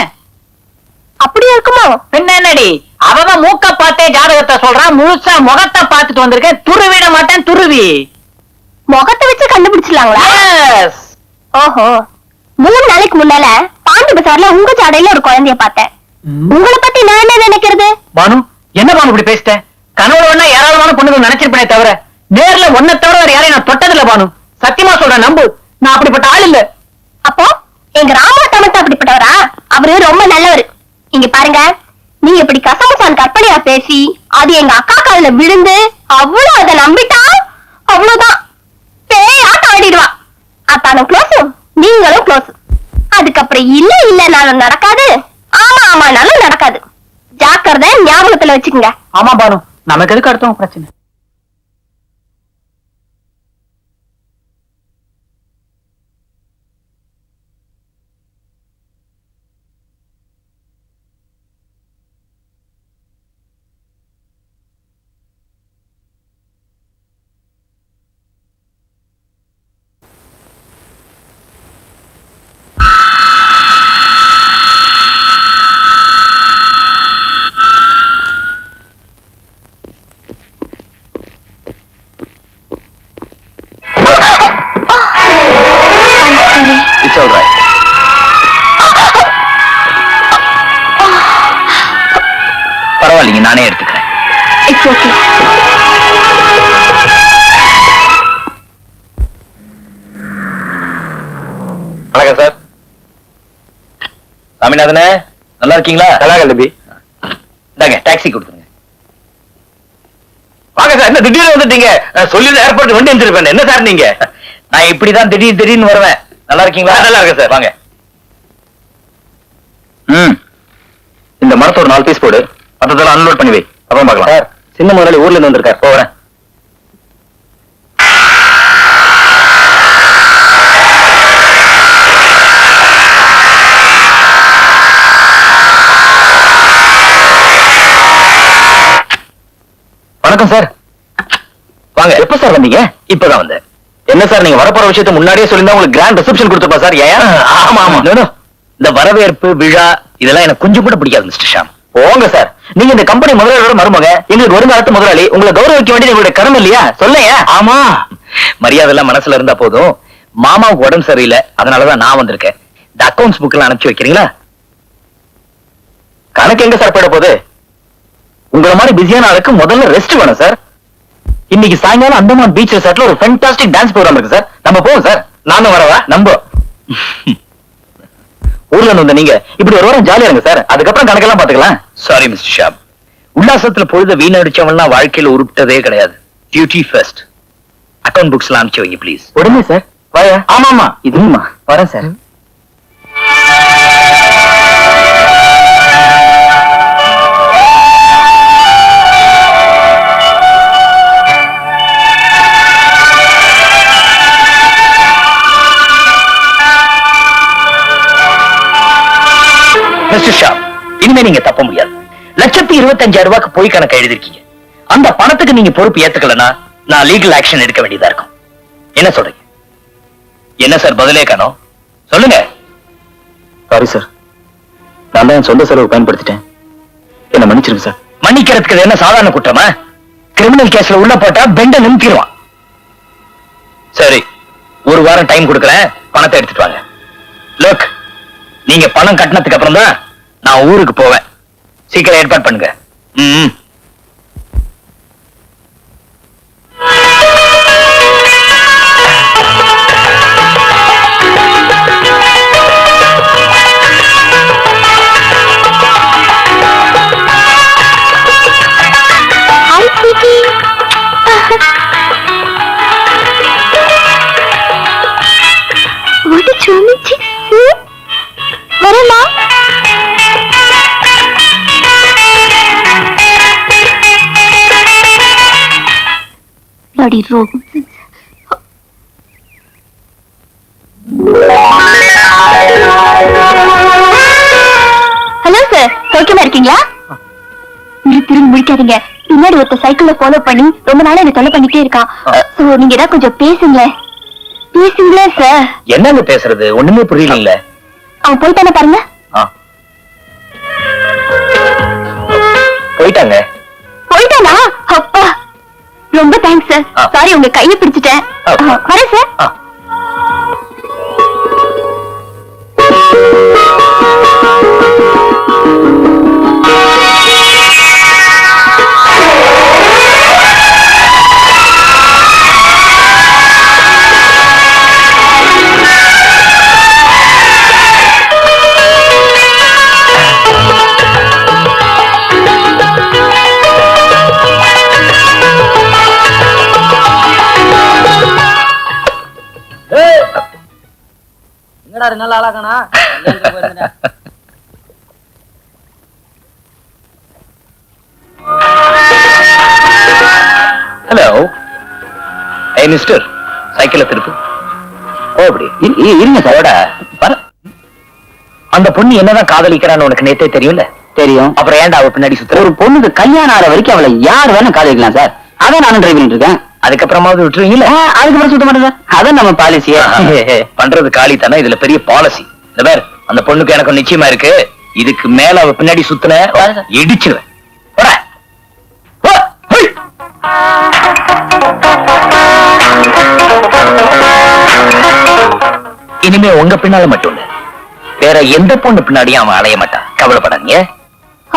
அப்படியே இருக்குமோ? பின்ன என்னடி, அவன் மூக்க பார்த்தே ஜாதகத்தை சொல்றான், முழுசா முகத்தை பார்த்துட்டு வந்திருக்கேன். துருவிட மாட்டேன், துருவி. முகத்தை வச்சு கண்டுபிடிச்சிடலாங்களா? Yes. ஓஹோ, 3 நாளைக்கு முன்னால பாண்டி பசார்ல உங்க ஜாடையில ஒரு குழந்தைய பார்த்தேன். உங்களை பத்தி நான் என்ன நினைக்கிறது? பானு, என்ன பானு இப்படி பேசிட்ட? கனவுல ஒண்ணா ஏராளமான பொண்ணுகள் நினைச்சிருப்பேனே தவிர, நேர்ல ஒன்ன தவிர வேற யாரையும் நான் தொட்டதில்ல பானு. சத்தியமா சொல்றேன், நம்பு. நான் அப்படிப்பட்ட ஆள் இல்ல. அப்போ எங்க ராமா தமத்தா அப்படிப்பட்டவரா? அவரு ரொம்ப நல்லவரு. இங்க பாருங்க, நீங்க இப்படி கசமசான் கற்பனையா பேசி அது எங்க அக்கா காதுல விழுந்து அவ்வளவு அதை நம்பிட்டா அவ்வளவுதான், பேயாட்டம் ஆடிடுவா. அத்தானும் க்ளோஸ், நீங்களும் க்ளோஸ். அதுக்கப்புறம் இல்ல இல்ல நானும் நடக்காது, ஆமா ஆமானாலும் நடக்காது. ஜாக்கிரதை, ஞாபகத்துல வச்சுக்கோங்க. ஆமா பானு, நமக்கு எதுக்கு அடுத்தவங்க பிரச்சனை? நீங்க நானே எடுத்துக்கிறேன். It's okay. வணக்கம் சார். சாமிநாதனே, நல்லா இருக்கீங்களா? நல்லா தம்பி. இந்தாங்க டாக்ஸி கொடுத்துருங்க. வாங்க சார், என்ன திடீர்னு வந்துட்டீங்க? சொல்லி ஏர்போர்ட் வண்டி அனுப்பிச்சிருப்பேன். என்ன சார் நீங்க? நான் இப்படிதான் திடீர்னு வருவேன். நல்லா இருக்கீங்களா? நல்லா இருக்கேன் சார். வாங்க. இந்த மரத்தை ஒரு 4 பீஸ் போடு. மொத்தத்தெல்லாம் அன்லோட் பண்ணி வை. அப்புறம் பார்க்கலாம். சார், சின்ன முதலாளி ஊர்ல இருந்து வந்திருக்கார். போறேன். வணக்கம் சார். வாங்க. எப்ப சார் வந்தீங்க? இப்பதான் வந்தேன். என்ன சார், நீங்க வரப்போற விஷயத்தை முன்னாடியே சொல்லிருந்தா உங்களுக்கு கிராண்ட் ரிசப்ஷன் கொடுத்துப்பா சார். ஏன்? ஆமா ஆமா. இந்த வரவேற்பு விழா இதெல்லாம் எனக்கு கொஞ்சம் கூட பிடிக்காது மிஸ்டர் ஷாம். போங்க சார். நீங்க இந்த கம்பெனி முதலாளியோட மருமக, எங்களுக்கு வருங்காலத்து முதலாளி. உங்களை கௌரவிக்க வேண்டியது எங்களுடைய கடமை இல்லையா? சொல்லுங்க. ஆமா. மரியாதை எல்லாம் மனசுல இருந்தா போதும். மாமாவுக்கு உடம்பு சரியில்லை, அதனாலதான் நான் வந்திருக்கேன். இந்த அக்கௌண்ட்ஸ் புக் எல்லாம் அனுப்பிச்சு வைக்கிறீங்களா? கணக்கு எங்க சார் போயிட போகுது? உங்களை மாதிரி பிஸியான ஆளுக்கு முதல்ல ரெஸ்ட் வேணும் சார். இன்னைக்கு சாயங்காலம் அந்தமான் பீச் ரிசார்ட்ல ஒரு ஃபேண்டாஸ்டிக் டான்ஸ் ப்ரோகிராம் இருக்கு சார். நம்ம போவோம் சார். நானும் வரவா? நம்ப ஊர்ல இருந்து நீங்க இப்படி ஒரு வாரம் ஜாலியா இருங்க சார். அதுக்கப்புறம் கணக்கெல்லாம் பாத்துக்கலாம். Sorry mister shop. உல்லாசத்துல பொழுத வீணடிச்சவன்லாம் வாழ்க்கையில உருப்பிட்டதே கிடையாது. Duty first. அக்கௌண்ட் புக்ஸ் எல்லாம் அனுப்பிச்சு வைங்க ப்ளீஸ். உடனே சார். வாயா. ஆமா ஆமா. இதுமா வரேன் சார். மிஸ்டர் ஷா, இனிமே நீங்க தப்ப முடியாது. 1,25,000 போய் கணக்கு எழுதிருக்கீங்க. அந்த பணத்துக்கு நீங்க பொறுப்பு ஏத்துக்கலனா நான் லீகல் ஆக்ஷன் எடுக்க வேண்டியதா இருக்கும். என்ன சொல்றீங்க? என்ன சார் பதிலே காணோம்? சொல்லுங்க. சாரி சார், நான் தான் என் சொந்த செலவு பயன்படுத்திட்டேன். என்ன மன்னிச்சிருங்க சார். மன்னிக்கிறதுக்கு இது என்ன சாதாரண குற்றமா? கிரிமினல் கேஸ்ல உள்ள போட்டா பெண்ட நிமித்திடுவான். சரி, ஒரு வாரம் டைம் கொடுக்கறேன். பணத்தை எடுத்துட்டு வாங்க. லுக், நீங்க பணம் கட்டினதுக்கு அப்புறம் தான் நான் ஊருக்கு போவேன். சீக்கிரம் ஏற்பாடு பண்ணுங்க. வரமா? bloody rogue. ஹலோ சார், சௌக்கியமா இருக்கீங்களா? திரும்பி முடிக்காதீங்க. பின்னாடி ஒருத்த சைக்கிள்ல ஃபாலோ பண்ணி ரொம்ப நாளா என்ன தொலை பண்ணிட்டே இருக்கான். சோ நீங்க ஏதாவது கொஞ்சம் பேசுங்களே சார். என்னங்க பேசுறது? ஒண்ணுமே புரியல. அவன் போயிட்டானே பாருங்க. போயிட்டானா? அப்பா ரொம்ப தேங்க்ஸ் சார். சாரி, உங்க கையை பிடிச்சிட்டேன். வரேன் சார். நல்ல ஆளாக்கணா. ஹலோ. ஏ மிஸ்டர், சைக்கிள திருப்பு. ஓ அப்படி இருங்க சாரோட. அந்த பொண்ணு என்னதான் காதலிக்கிறான்னு உனக்கு நேத்தே தெரியும்ல? தெரியும். அப்புறம் ஏன்டா அவ பின்னாடி சுத்த? ஒரு பொண்ணுக்கு கல்யாணம் ஆற வரைக்கும் அவளை யார் வேணும் காதலிக்கலாம் சார். அதான் நானும் ட்ரை பண்ணிட்டு இருக்கேன். அதுக்கப்புறமாவது விட்டுருவீங்களா? அதுக்கப்புறம் சுத்த மாட்டேன் சார். அதான் நம்ம பாலிசியா. பண்றது காலி தானே, இதுல பெரிய பாலிசி. இந்த பேர் அந்த பொண்ணுக்கு எனக்கு நிச்சயமா இருக்கு. இதுக்கு மேல அவ பின்னாடி சுத்தின இடிச்சிருவேன். இனிமே உங்க பின்னால மட்டும் இல்ல, வேற எந்த பொண்ணு பின்னாடியும் அவன் அலைய மாட்டான். கவலைப்படாதீங்க.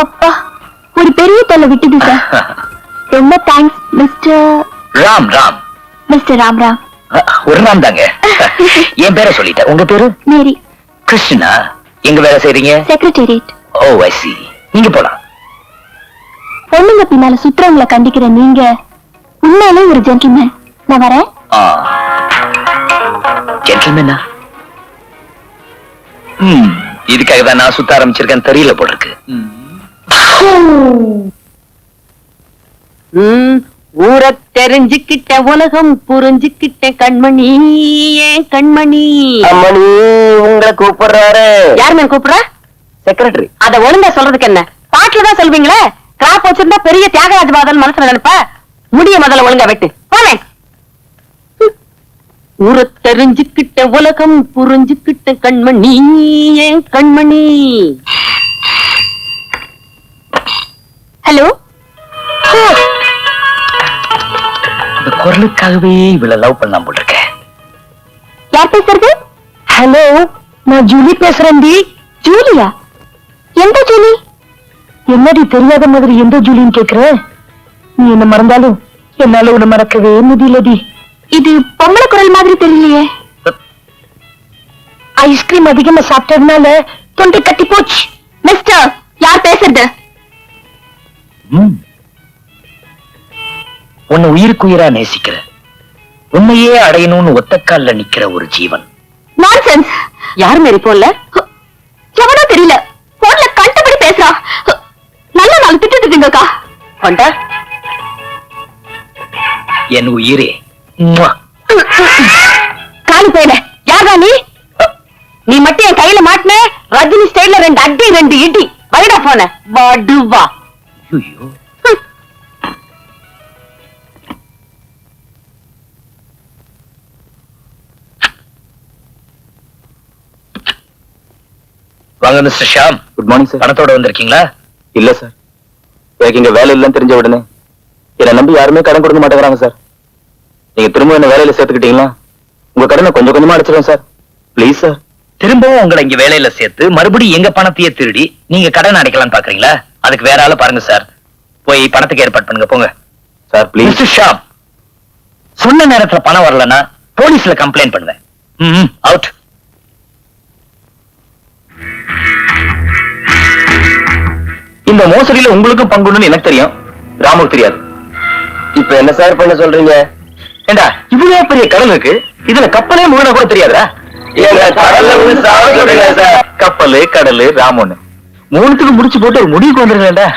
அப்பா, ஒரு பெரிய தொல்லை விட்டுது சார். ரொம்ப thanks mister Ram Ram. Mister Ram Ram. ஒரு ராம் தாங்க. என் பேரை சொல்லிட்டேன். உங்க பேரு? மேரி. கிருஷ்ணா. எங்க வேலை செய்றீங்க? செக்ரட்டேரியட். ஓ ஐ சி. நீங்க போலாம். பொண்ணுங்க பின்னால சுத்துறவங்களை கண்டிக்கிற நீங்க உண்மையிலே ஒரு ஜென்டில்மேன். நான் வரேன். ஜென்டில்மேனா? இதுக்காக தான் நான் சுத்த ஆரம்பிச்சிருக்கேன் தெரியல போல இருக்கு. ஊரை தெரிஞ்சுக்கிட்ட உலகம் புரிஞ்சுக்கிட்ட கண்மணி ஏன் கண்மணி. அம்மணி உங்களை கூப்பிடுறாரு. யாருமே கூப்பிடுற? செக்ரட்டரி. அத ஒழுங்கா சொல்றதுக்கு என்ன? பாட்டுல தான் சொல்வீங்களே. கிராப் வச்சிருந்தா பெரிய தியாகராஜ பாதல் மனசுல நினைப்ப. முடிய முதல்ல ஒழுங்கா வெட்டு போனேன். ஊரை தெரிஞ்சுக்கிட்ட உலகம் புரிஞ்சுக்கிட்ட கண்மணி ஏன் கண்மணி. ஹலோ. இந்த குரலுக்காகவே இவ்வளவு லவ் பண்ணலாம் போல இருக்கேன். யார் பேசுறது? ஹலோ, நான் ஜூலி பேசுறேன். ஜூலியா? எந்த ஜூலி? என்னடி தெரியாத மாதிரி எந்த ஜூலின்னு கேக்குற? நீ என்ன மறந்தாலும் என்னால உன்னை மறக்கவே முடியலடி. இது பொம்பளை குரல் மாதிரி தெரியலையே. ஐஸ்கிரீம் அதிகமா சாப்பிட்டதுனால தொண்டை கட்டி போச்சு. மிஸ்டர், யார் பேசுறது? உன்னை உயிருக்குயிரா நேசிக்கிற, உன்னையே அடையணும்னு ஒத்தக்கால்ல நிக்கிற ஒரு ஜீவன். நான்சென்ஸ். யார் மாரி போன்ல? எவனோ தெரியல, போன்ல கண்டபடி பேசுறா. நல்ல நாள் திட்டுங்கக்கா. கொண்டா என் உயிரே. காலி போயிட. யாரா நீ? நீ மட்டும் என் கையில மாட்டின ரஜினி ஸ்டைல்ல 2 அடி 2 இடி. வைடா போன வாடுவா. ஐயோ, வாங்க mister Sham. Good morning sir. பணத்தோட வந்திருக்கீங்களா? இல்ல சார், எனக்கு இங்க வேலை இல்லைன்னு தெரிஞ்ச உடனே என்னை நம்பி யாருமே கடன் கொடுக்க மாட்டேங்கிறாங்க சார். நீங்க திரும்ப என்ன வேலையில சேர்த்துக்கிட்டீங்களா உங்க கடனை கொஞ்சம் கொஞ்சமா அடைச்சிருவேன் சார். Please sir. திரும்பவும் உங்களை இங்க வேலையில சேர்த்து மறுபடியும் எங்க பணத்தையே திருடி நீங்க கடன் அடைக்கலாம்னு பாக்குறீங்களா? அதுக்கு வேற ஆளு பாருங்க சார். போய் பணத்துக்கு ஏற்பாடு பண்ணுங்க, போங்க. Sir please. மிஸ்டர் ஷாம், சொன்ன நேரத்துல பணம் வரலன்னா போலீஸ்ல கம்ப்ளைண்ட் பண்ணுவேன். அவுட். இந்த மோசடியில உங்களுக்கும் பங்குன்னு எனக்கு தெரியும், ராமுக்கு தெரியாது. இப்ப என்ன சார் பண்ண சொல்றீங்க? ஏண்டா, இவ்வளவு பெரிய கடல் இருக்கு, இதுல கப்பலே முழுனா கூட தெரியாதுடா. கப்பலு, கடலு, ராமுன்னு மூணுத்துக்கு முடிச்சு போட்டு ஒரு முடிவுக்கு வந்துருக்கேன்டா.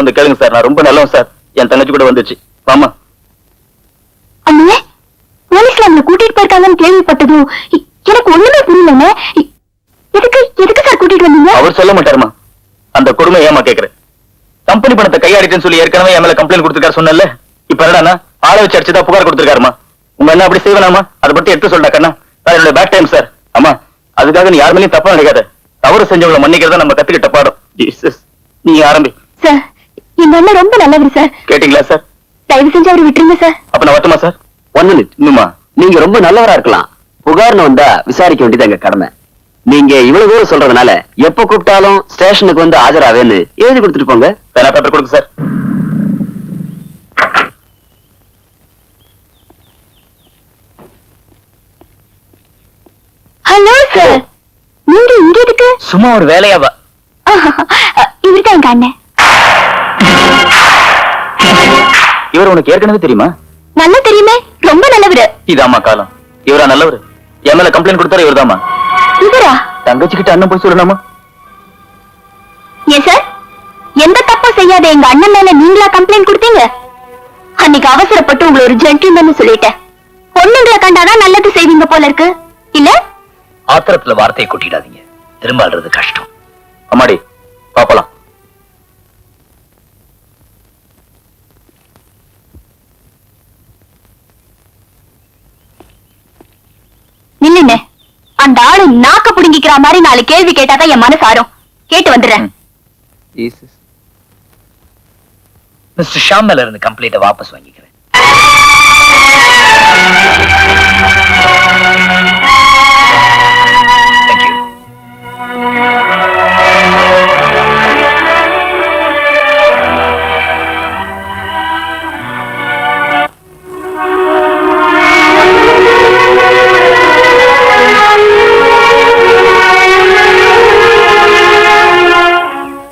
சொல்ல வந்து கேளுங்க சார். நான் ரொம்ப நல்லவன் சார். என் தங்கச்சி கூட வந்துச்சு. ஆமா. அண்ணே, போலீஸ்ல அவங்களை கூட்டிட்டு போயிருக்காங்கன்னு கேள்விப்பட்டதும் எனக்கு ஒண்ணுமே புரியலண்ணே. எதுக்கு சார் கூட்டிட்டு வந்தீங்க? அவர் சொல்ல மாட்டாருமா. அந்த கொடுமை ஏமா கேக்குறேன்? கம்பெனி பணத்தை கையாடிட்டேன்னு சொல்லி ஏற்கனவே என் மேல கம்ப்ளைண்ட் கொடுத்துருக்காரு சொன்னல. இப்ப என்னடா ஆளை வச்சு அடிச்சுதான் புகார் கொடுத்துருக்காருமா. உங்க என்ன அப்படி செய்வேனாமா? அதை பத்தி எடுத்து சொல்லிட்டா கண்ணா. என்னோட பேட் டைம் சார். ஆமா, அதுக்காக நீ யார் மேலேயும் தப்பா நினைக்காத. தவறு செஞ்சவங்களை மன்னிக்கிறதா நம்ம கத்துக்கிட்ட பாடம். நீ ஆரம்பி சார். எங்க அண்ணன் ரொம்ப நல்லவர் சார். கேட்டீங்களா சார்? தயவு செஞ்சு அவரை விட்டுருங்க சார். அப்ப நான் வரட்டுமா சார்? 1 minute. இன்னுமா நீங்க ரொம்ப நல்லவரா இருக்கலாம். புகார்னு வந்தா விசாரிக்க வேண்டியது எங்க கடமை. நீங்க இவ்வளவு தூரம் சொல்றதுனால எப்ப கூப்பிட்டாலும் ஸ்டேஷனுக்கு வந்து ஆஜராவேன்னு எழுதி கொடுத்துட்டு போங்க. பேனா பேப்பர் கொடுங்க சார். Hello sir. நீங்க இங்க எதுக்கு? சும்மா ஒரு வேலையாவா? இவர்தான் எங்க அண்ணன். இவர் உனக்கு ஏற்கனவே தெரியுமா? நல்லா தெரியுமே, ரொம்ப நல்லவரு. இதாமா காலம். இவரா நல்லவரு? என் மேல கம்ப்ளைண்ட் கொடுத்தாரு இவர்தாமா. இவரா? தங்கச்சிக்கிட்ட அண்ணன் போய் சொல்லணுமா? ஏன் சார், எந்த தப்பும் செய்யாத எங்க அண்ணன் மேல நீங்களா கம்ப்ளைண்ட் கொடுத்தீங்க? அன்னைக்கு அவசரப்பட்டு உங்களை ஒரு ஜென்டில்மேன் சொல்லிட்டேன். பொண்ணுங்களை கண்டாதான் நல்லது செய்வீங்க போல இருக்கு இல்ல? ஆத்திரத்துல வார்த்தையை கொட்டிடாதீங்க. திரும்ப அல்றது கஷ்டம். அம்மாடி பாப்பலாம். நில்லுங்க. அந்த ஆளு நாக்க புடுங்கிக்கிற மாதிரி 4 கேள்வி கேட்டாதான் என் மனசு ஆறும். கேட்டு வந்துடுறேன். மிஸ்டர் ஷாம் மேல இருந்து கம்ப்ளைண்ட்டை வாபஸ் வாங்கிக்கிறேன். Thank you.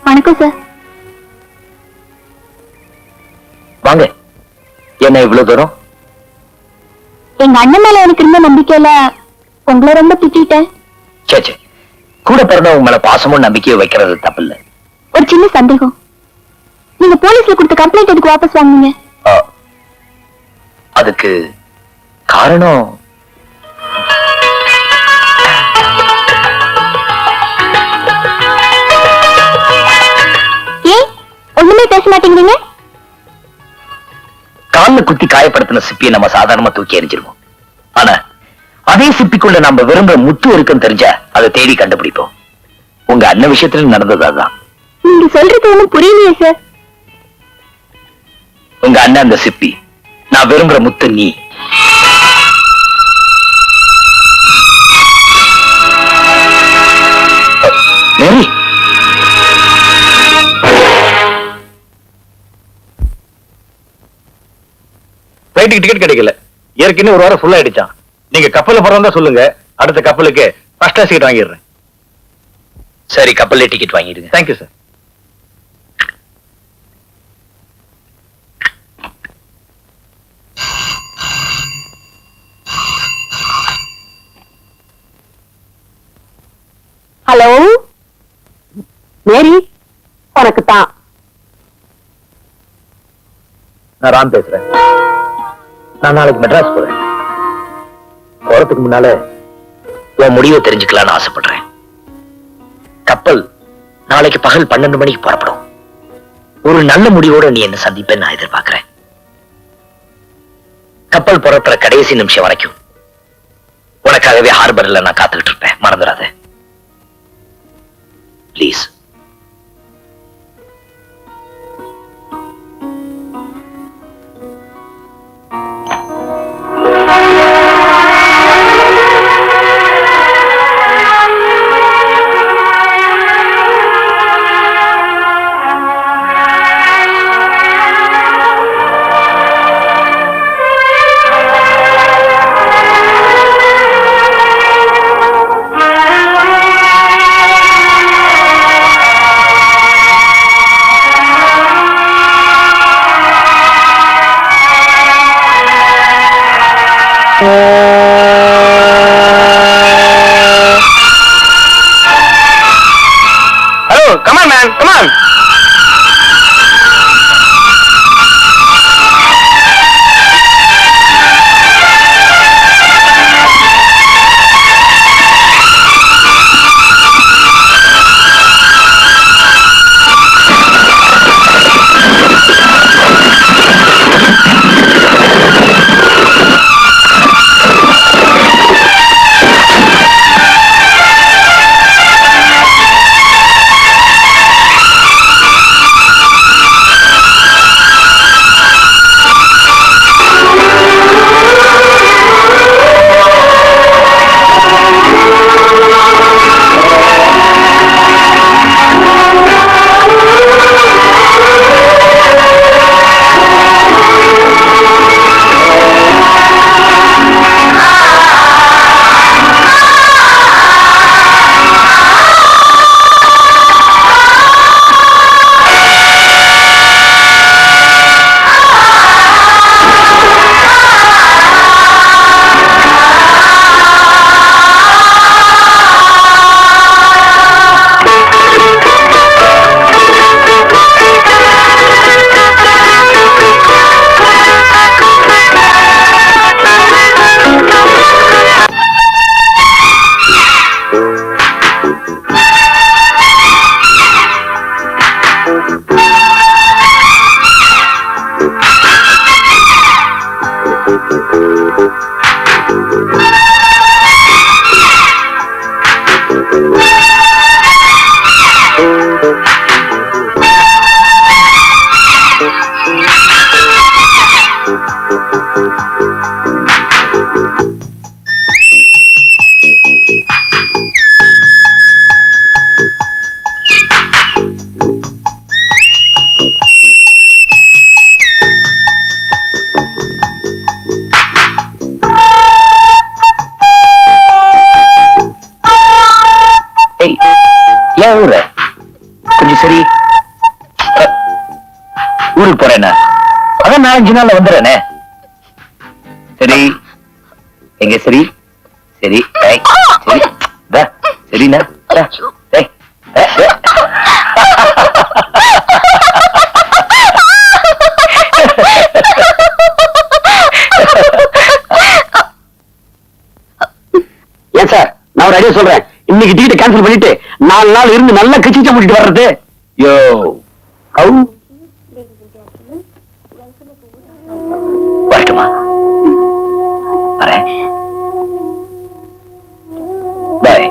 வணக்கம் சார். வாங்க. என்ன இவ்வளவு தூரம்? எங்க அண்ணன் மேல எனக்கு இருந்த நம்பிக்கையில உங்களை ரொம்ப திட்டேன். சேச்சே, கூட பிறந்தவங்க மேல பாசமும் நம்பிக்கையும் வைக்கிறது தப்பில்ல. ஒரு சின்ன சந்தேகம். நீங்க போலீஸ்ல கொடுத்த கம்ப்ளைண்ட் எதுக்கு வாபஸ் வாங்குனீங்க? அதுக்கு காரணம் ஏன் ஒண்ணுமே பேச மாட்டேங்கிறீங்க? கால்ல குத்தி காயப்படுத்தின சிப்பியை நம்ம சாதாரணமா தூக்கி எறிஞ்சிருவோம். ஆனா அதே சிப்பிக்குள்ள நம்ம விரும்புற முத்து இருக்குன்னு தெரிஞ்சா அதை தேடி கண்டுபிடிப்போம். உங்க அண்ணன் விஷயத்துல நடந்தது அதுதான். நீங்க சொல்றது ஒண்ணும் புரியலையே சார். உங்க அண்ணன் அந்த சிப்பி, நான் விரும்புற முத்து நீ. மேரி, ஃபிளைட்டுக்கு டிக்கெட் கிடைக்கல. ஏற்கனவே ஒரு வாரம் ஃபுல் ஆயிடுச்சான். நீங்க கப்பல்ல போறதா சொல்லுங்க. அடுத்த கப்பலுக்கு ஃபர்ஸ்ட் கிளாஸ் சீட் வாங்கிடுறேன். சரி, கப்பல்ல டிக்கெட் வாங்கிடுங்க. Thank you sir. ஹலோ மேரி, உனக்கு தான். நான் ராம் பேசுறேன். நான் நாளைக்கு மெட்ராஸ் போறேன். போறதுக்கு முன்னால உன் முடிவை தெரிஞ்சுக்கலாம்னு ஆசைப்படுறேன். கப்பல் நாளைக்கு பகல் 12 மணிக்கு புறப்படும். ஒரு நல்ல முடிவோட நீ என்ன சந்திப்பேன்னு நான் எதிர்பார்க்கிறேன். கப்பல் புறப்படுற கடைசி நிமிஷம் வரைக்கும் உனக்காகவே ஹார்பர்ல நான் காத்துக்கிட்டு இருப்பேன். மறந்துடாத please. Hello, come on man, come on. ஏய், ஏன் ஊர கொஞ்சம் சரி. ஊருக்கு போறேன்னா அதான் 4-5 நாள்ல வந்துடுறேனே. சரி எங்க சரி சரி ஏய், சரி தா, சரிண்ணா தா, ஏய், ஏய். ஏன் சார், நான் ஒரு ஐடியா சொல்றேன். இன்னைக்கு டிக்கெட் கேன்சல் பண்ணிட்டு 4 நாள் இருந்து நல்லா கிச்சிச்ச முடிட்டு வர்றது. யோ ஹவு வரட்டுமா? வரேன். பாய்.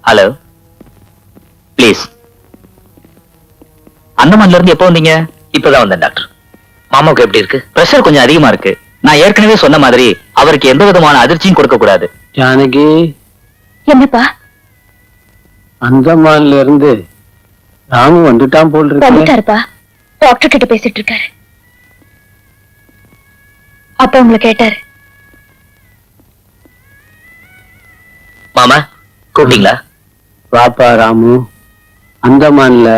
Hello please. அந்தமான்ல இருந்து எப்போ வந்தீங்க? இப்பதான் வந்தேன் டாக்டர். மாமாவுக்கு எப்படி இருக்கு? பிரஷர் கொஞ்சம் அதிகமா இருக்கு. நான் ஏற்கனவே சொன்ன மாதிரி அவருக்கு எந்த விதமான அதிர்ச்சியும் கொடுக்க கூடாது. ஜானகி, என்னப்பா? அந்தமான்ல இருந்து ராமு வந்துட்டான் போல் இருக்கு. வந்துட்டாருப்பா. டாக்டர் கிட்ட பேசிட்டு இருக்காரு. அப்ப உங்களை கேட்டாரு. மாமா கூப்பிட்டீங்களா? பாப்பா ராமு, அந்தமான்ல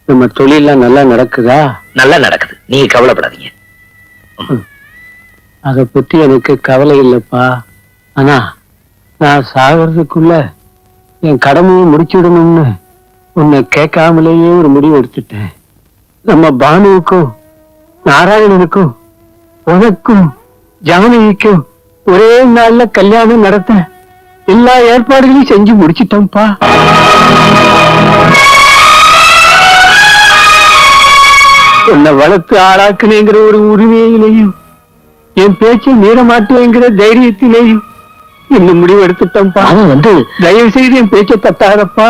நம்ம தொழிலாம் நல்லா நடக்குதா? நல்லா நடக்குது, நீங்க கவலைப்படாதீங்க. அத பத்தி எனக்கு கவலை இல்லப்பா. ஆனா நான் சாகிறதுக்குள்ள என் கடமையை முடிச்சுடணும்னு உன்னை கேட்காமலேயே ஒரு முடிவு எடுத்துட்டேன். நம்ம பானுவுக்கும் நாராயணனுக்கும் உனக்கும் ஜானகிக்கும் ஒரே நாள்ல கல்யாணம் நடத்த எல்லா ஏற்பாடுகளையும் செஞ்சு முடிச்சிட்டோம்ப்பா. உன்னை வளர்த்து ஆளாக்குனேங்கிற ஒரு உரிமையிலையும் என் பேச்சை மீற மாட்டேங்கிற தைரியத்திலேயும் இன்னும் முடிவு எடுத்துட்டோம்ப்பா. அவன் தயவு செய்து என் பேச்சை தட்டாதப்பா.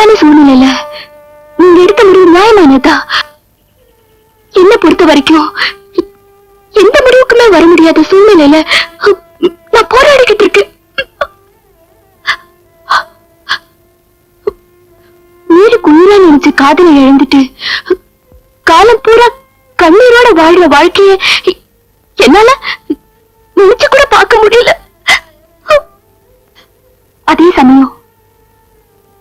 இக்கட்டான சூழ்நிலையில நீங்க எடுத்த முடிவு நியாயமானதா? என்ன பொறுத்த வரைக்கும் எந்த முடிவுக்குமே வர முடியாத சூழ்நிலையில நான் போராடிக்கிட்டு இருக்கேன். நீருக்கு உயிரா நினைச்ச காதலை இழந்துட்டு காலம் பூரா கண்ணீரோட வாழ்ற வாழ்க்கைய என்னால நினைச்சு கூட பார்க்க முடியல. அதே சமயம்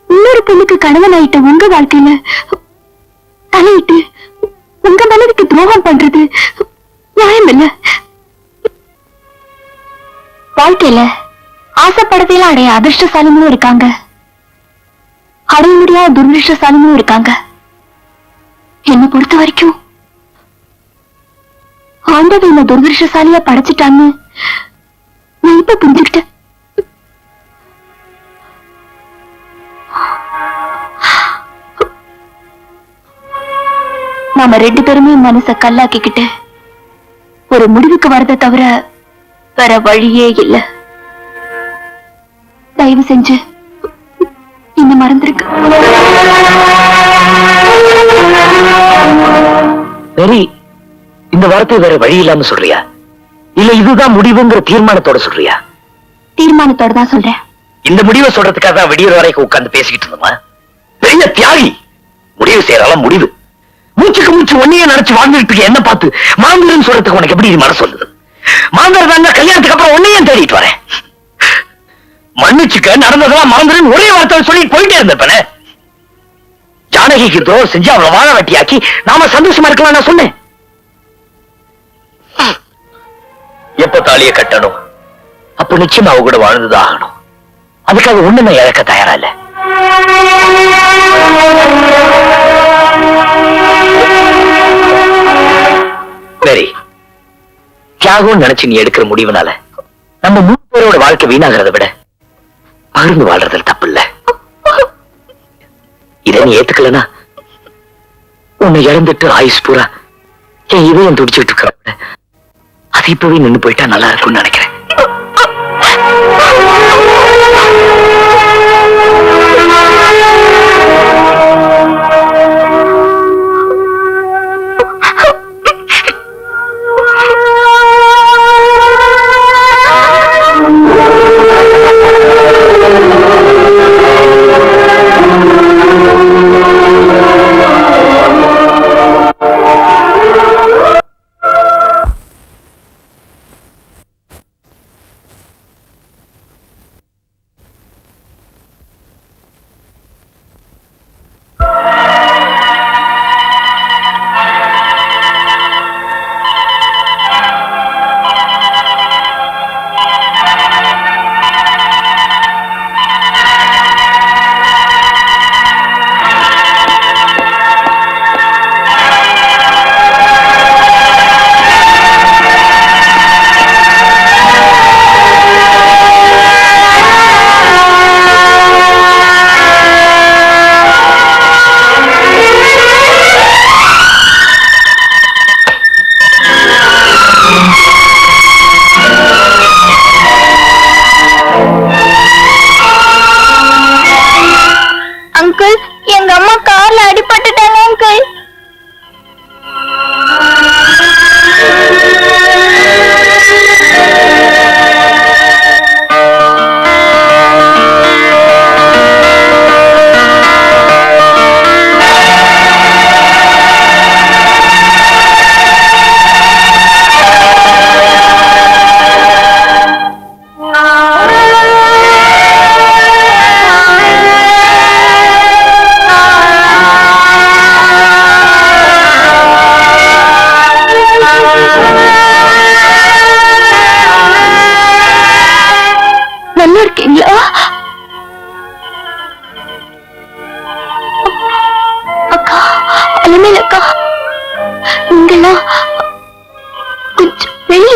இன்னொரு பெண்ணுக்கு கணவன் ஆயிட்ட உங்க வாழ்க்கையில தலையிட்டு உங்க மனதுக்கு துரோகம் பண்றது நியாயம் இல்ல. வாழ்க்கையில ஆசைப்படத்தையெல்லாம் அடைய அதிர்ஷ்டசாலிகளும் இருக்காங்க, அடைய முடியாத துரதிருஷ்டசாலிகளும் இருக்காங்க. என்னை பொறுத்த வரைக்கும் ஆண்டவன் என்ன துரதிருஷ்டசாலியா படைச்சிட்டான்னு நான் இப்ப புரிஞ்சுக்கிட்டேன். நாம 2 பேருமே மனச கல்லாக்கிக்கிட்டு ஒரு முடிவுக்கு வரதை தவிர வேற வழியே இல்ல. தயவு செஞ்சு என்ன மறந்துருக்கு. சரி, இந்த வார்த்தை வேற வழி இல்லாம சொல்றியா, இல்ல இதுதான் முடிவுங்கிற தீர்மானத்தோட சொல்றியா? தீர்மானத்தோட தான் சொல்றேன். இந்த முடிவை சொல்றதுக்காக தான் விடியற வரைக்கும் உட்கார்ந்து பேசிக்கிட்டு இருந்தோமா? பெரிய தியாகி. முடிவு செய்யறாலும் முடிவு. மூச்சுக்கு மூச்சு ஒன்னையே நினைச்சு வாழ்ந்துட்டு இருக்க என்ன பார்த்து மாந்தர்னு சொல்றதுக்கு உனக்கு எப்படி மனசு சொல்லுது? மாந்தர் தான் கல்யாணத்துக்கு அப்புறம் ஒன்னையும் தேடிட்டு வரேன். மன்னிச்சுக்க, நடந்ததெல்லாம் மறந்துருன்னு ஒரே வார்த்தை சொல்லிட்டு போயிட்டே இருந்தப்பன. ஜானகிக்கு துரோகம் செஞ்சு அவளை வாழ வெட்டியாக்கி நாம சந்தோஷமா இருக்கலாம் நான் சொன்னேன். எப்ப தாலியை கட்டணும் அப்ப நிச்சயமா அவ கூட வாழ்ந்துதான் ஆகணும். அதுக்காக ஒண்ணு நான் இழக்க தயாரா இல்ல. சரி, தியாகம் நினைச்சு நீ எடுக்கிற முடிவுனால நம்ம 3 பேரோட வாழ்க்கை வீணாகிறத விட பகிர்ந்து வாழ்றதுல தப்பு இல்ல. இதை நீ ஏத்துக்கலனா உன்னை இழந்துட்டு ஆயுஸ் பூரா என் இதயம் துடிச்சுட்டு இருக்க அது இப்பவே நின்னு போயிட்டா நல்லா இருக்கும்னு நினைக்கிறேன்.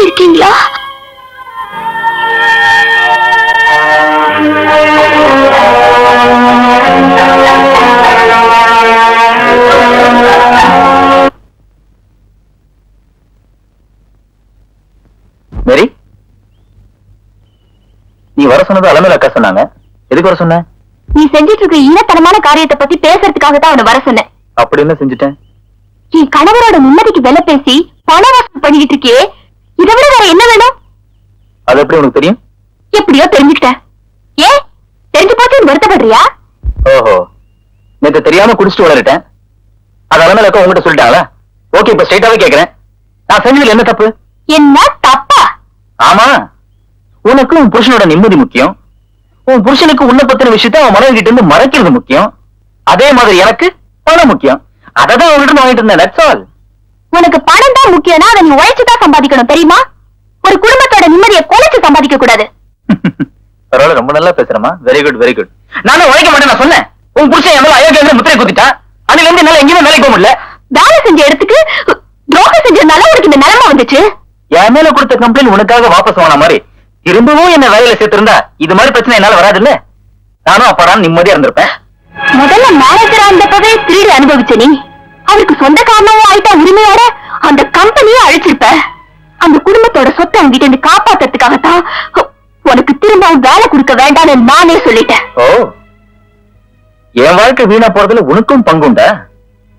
இருக்கீங்களா? மேரி, நீ வர சொன்னது அலமேல அக்கா சொன்னாங்க. எதுக்கு வர சொன்ன? நீ செஞ்சிட்டு இருக்க ஈனத்தனமான காரியத்தை பத்தி பேசுறதுக்காக தான் அவனை வர சொன்னேன். அப்படி என்ன செஞ்சுட்டேன்? என் கணவரோட நிம்மதிக்கு விலை பேசி பண வசூல் பண்ணிக்கிட்டு இருக்கியே, இதை விட வேற என்ன வேணும்? அது எப்படி உனக்கு தெரியும்? எப்படியோ தெரிஞ்சுக்கிட்டேன். ஏன் தெரிஞ்சு போச்சுன்னு வருத்தப்படுறியா? ஓஹோ, நேத்து தெரியாம குடிச்சிட்டு வளரிட்டேன். அதனால உங்ககிட்ட சொல்லிட்டாங்களா? ஓகே, இப்ப ஸ்ட்ரைட்டாவே கேக்குறேன், நான் செஞ்சதுல என்ன தப்பு? என்ன தப்பா? ஆமா, உனக்கு உன் புருஷனோட நிம்மதி முக்கியம். உன் புருஷனுக்கு உன்னை பத்தின விஷயத்த அவன் மனைவி கிட்ட இருந்து மறைக்கிறது முக்கியம். அதே மாதிரி எனக்கு பணம் முக்கியம். அததான் உங்ககிட்ட வாங்கிட்டு இருந்தேன். That's all. உனக்கு பணம் தான் முக்கியம்னா அதை நீ உழைச்சுதான் சம்பாதிக்கணும், தெரியுமா? ஒரு குடும்பத்தோட நிம்மதியை குலைச்சு சம்பாதிக்க கூடாது. பரவாயில்ல, ரொம்ப நல்லா பேசுறமா. Very good, very good. நானும் உழைக்க மாட்டேன் நான் சொன்னேன். உன் புருஷன் என் மேல அயோக்கியங்கிற முத்திரை குத்திட்டா. அதுல இருந்து என்னால எங்கேயுமே வேலைக்கு போக முடியல. வேலை செஞ்ச இடத்துக்கு துரோகம் செஞ்சதுனால உனக்கு இந்த நிலைமை வந்துச்சு. என் மேல கொடுத்த கம்ப்ளைண்ட் உனக்காக வாபஸ் வாங்கின மாதிரி திரும்பவும் என்ன வேலையில சேர்த்திருந்தா இது மாதிரி பிரச்சனை என்னால வராது இல்ல. நானும் அப்பதான் நிம்மதியா இருந்திருப்பேன். முதல்ல மேனேஜரா இருந்தப்பவே திருடி அனுபவிச்ச நீ அவருக்கு சொந்த காரணமும் ஆயிட்டா உரிமையோட அந்த கம்பெனியை அழிச்சிருப்ப. அந்த குடும்பத்தோட சொத்தை அங்கிட்ட இருந்து காப்பாத்துறதுக்காகத்தான் உனக்கு திரும்பவும் வேலை கொடுக்க வேண்டாம்னு நானே சொல்லிட்டேன். ஓ, என் வாழ்க்கை வீணா போறதுல உனக்கும் பங்குண்டா?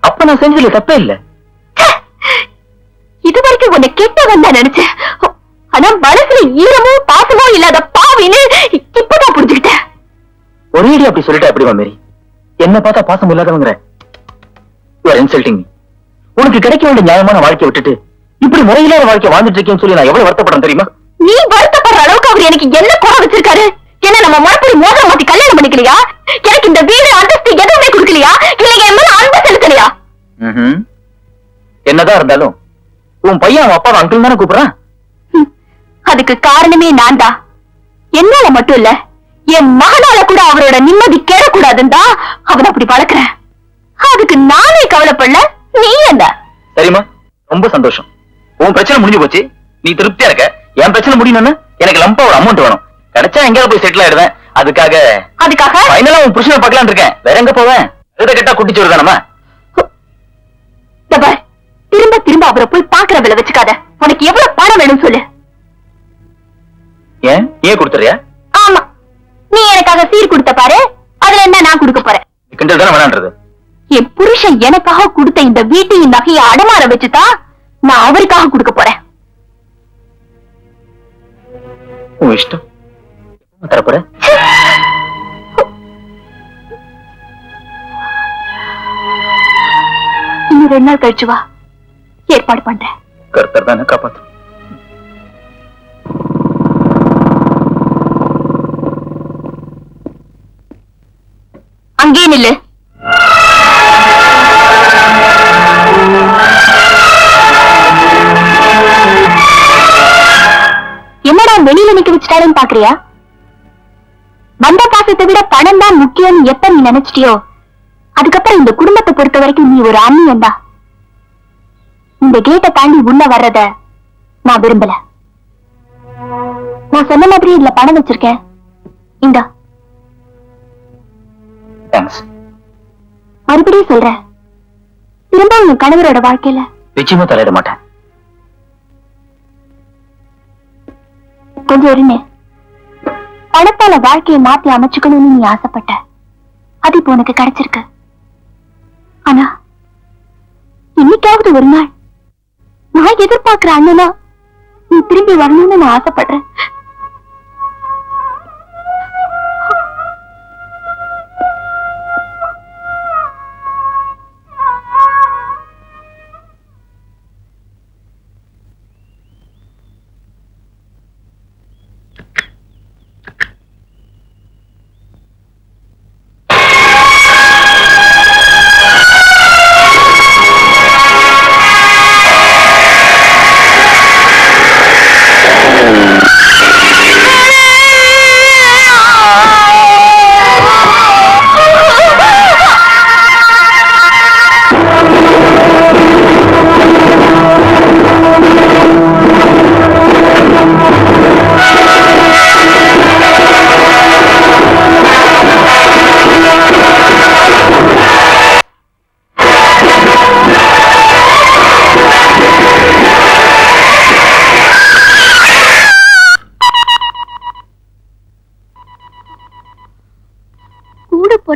அப்ப நான் செஞ்சதுல தப்பே இல்ல. இது வரைக்கும் உன்னை கெட்டவன் தான் நினைச்சேன். ஆனா மனசுல ஈரமும் பாசமும் இல்லாத பாவின்னு இப்பதான் புரிஞ்சுக்கிட்டேன். ஒரேடி அப்படி சொல்லிட்டா எப்படிமா மேரி? என்ன பார்த்தா பாசம் இல்லாதவங்கிற? You are insulting me. உனக்கு கிடைக்க வேண்டிய நியாயமான வாழ்க்கையை விட்டுட்டு இப்படி முறையில்லாத வாழ்க்கை வாழ்ந்துட்டு இருக்கேன்னு சொல்லி நான் எவ்வளவு வருத்தப்படுறேன் தெரியுமா? நீ வருத்தப்படுற அளவுக்கு அவர் எனக்கு என்ன குறை வச்சிருக்காரு? என்ன நம்ம மறுபடியும் மோதிரம் மாத்தி கல்யாணம் பண்ணிக்கலையா? எனக்கு இந்த வீடு அந்தஸ்து எதுவுமே கொடுக்கலையா? இல்ல என் மேல அன்பு செலுத்தலையா? என்னதான் இருந்தாலும் உன் பையன் அவன் அப்பா அங்கிள் தானே கூப்பிடுறான். அதுக்கு காரணமே நான் தான். என்னால மட்டும் இல்ல, என் மகனால கூட அவரோட நிம்மதி கேடக்கூடாதுன்னு தான் அவன் அப்படி வளர்க்கிறேன். அதுக்கு நானே கவலைப்படல, நீ என்ன? சரிம்மா, ரொம்ப சந்தோஷம். உன் பிரச்சனை முடிஞ்சு போச்சு, நீ திருப்தியா இருக்க. என் பிரச்சனை முடியணும்னு எனக்கு லம்பா ஒரு அமௌண்ட் வேணும். கிடைச்சா எங்கேயாவது போய் செட்டில் ஆயிடுவேன். அதுக்காக ஃபைனலா உன் புருஷனை பார்க்கலான்னு இருக்கேன். வேற எங்க போவேன்? இதை கேட்டா குட்டிச்சு வருதானமா? திரும்ப திரும்ப அவரை போய் பாக்குற வேலை வச்சுக்காத. உனக்கு எவ்வளவு பணம் வேணும் சொல்லு. ஏன் நீயே கொடுத்துறியா? ஆமா, நீ எனக்காக சீர் கொடுத்த பாரு, அதுல என்ன நான் கொடுக்க போறேன்? கிண்டல் தானே வேணான்றது. என் புருஷன் எனக்காக கொடுத்த இந்த வீட்டையும் நகையை அடமாற வச்சுதான் நான் அவருக்காக கொடுக்க போறேன். உன் இஷ்டம். தரப்போற? இன்னும் 2 நாள் கழிச்சு வா, ஏற்பாடு பண்றேன். கர்த்தர் தானே காப்பாத்து. அங்கே நில்லு. என்னடா வெளியில நிக்க வச்சுட்டாருன்னு பாக்குறியா? வந்த பாசத்தை விட பணம் தான் முக்கியம்னு எப்ப நீ நினைச்சிட்டியோ, அதுக்கப்புறம் இந்த குடும்பத்தை பொறுத்த வரைக்கும் நீ ஒரு அந்நியன் தான். இந்த கேட்டை தாண்டி உள்ள வர்றத நான் விரும்பல. நான் சொன்ன மாதிரி இதுல பணம் வச்சிருக்கேன், இந்தா. மறுபடியும் சொல்றேன், திரும்ப உங்க கணவரோட வாழ்க்கையில நிச்சயமா தலையிட மாட்டேன். கொஞ்சம் இருங்க. பணத்தால வாழ்க்கையை மாத்தி அமைச்சுக்கணும்னு நீ ஆசைப்பட்ட, அது இப்ப உனக்கு கிடைச்சிருக்கு. ஆனா இன்னைக்காவது ஒரு நாள் நான் எதிர்பார்க்கிற அண்ணனா நீ திரும்பி வரணும்னு நான் ஆசைப்படுறேன்.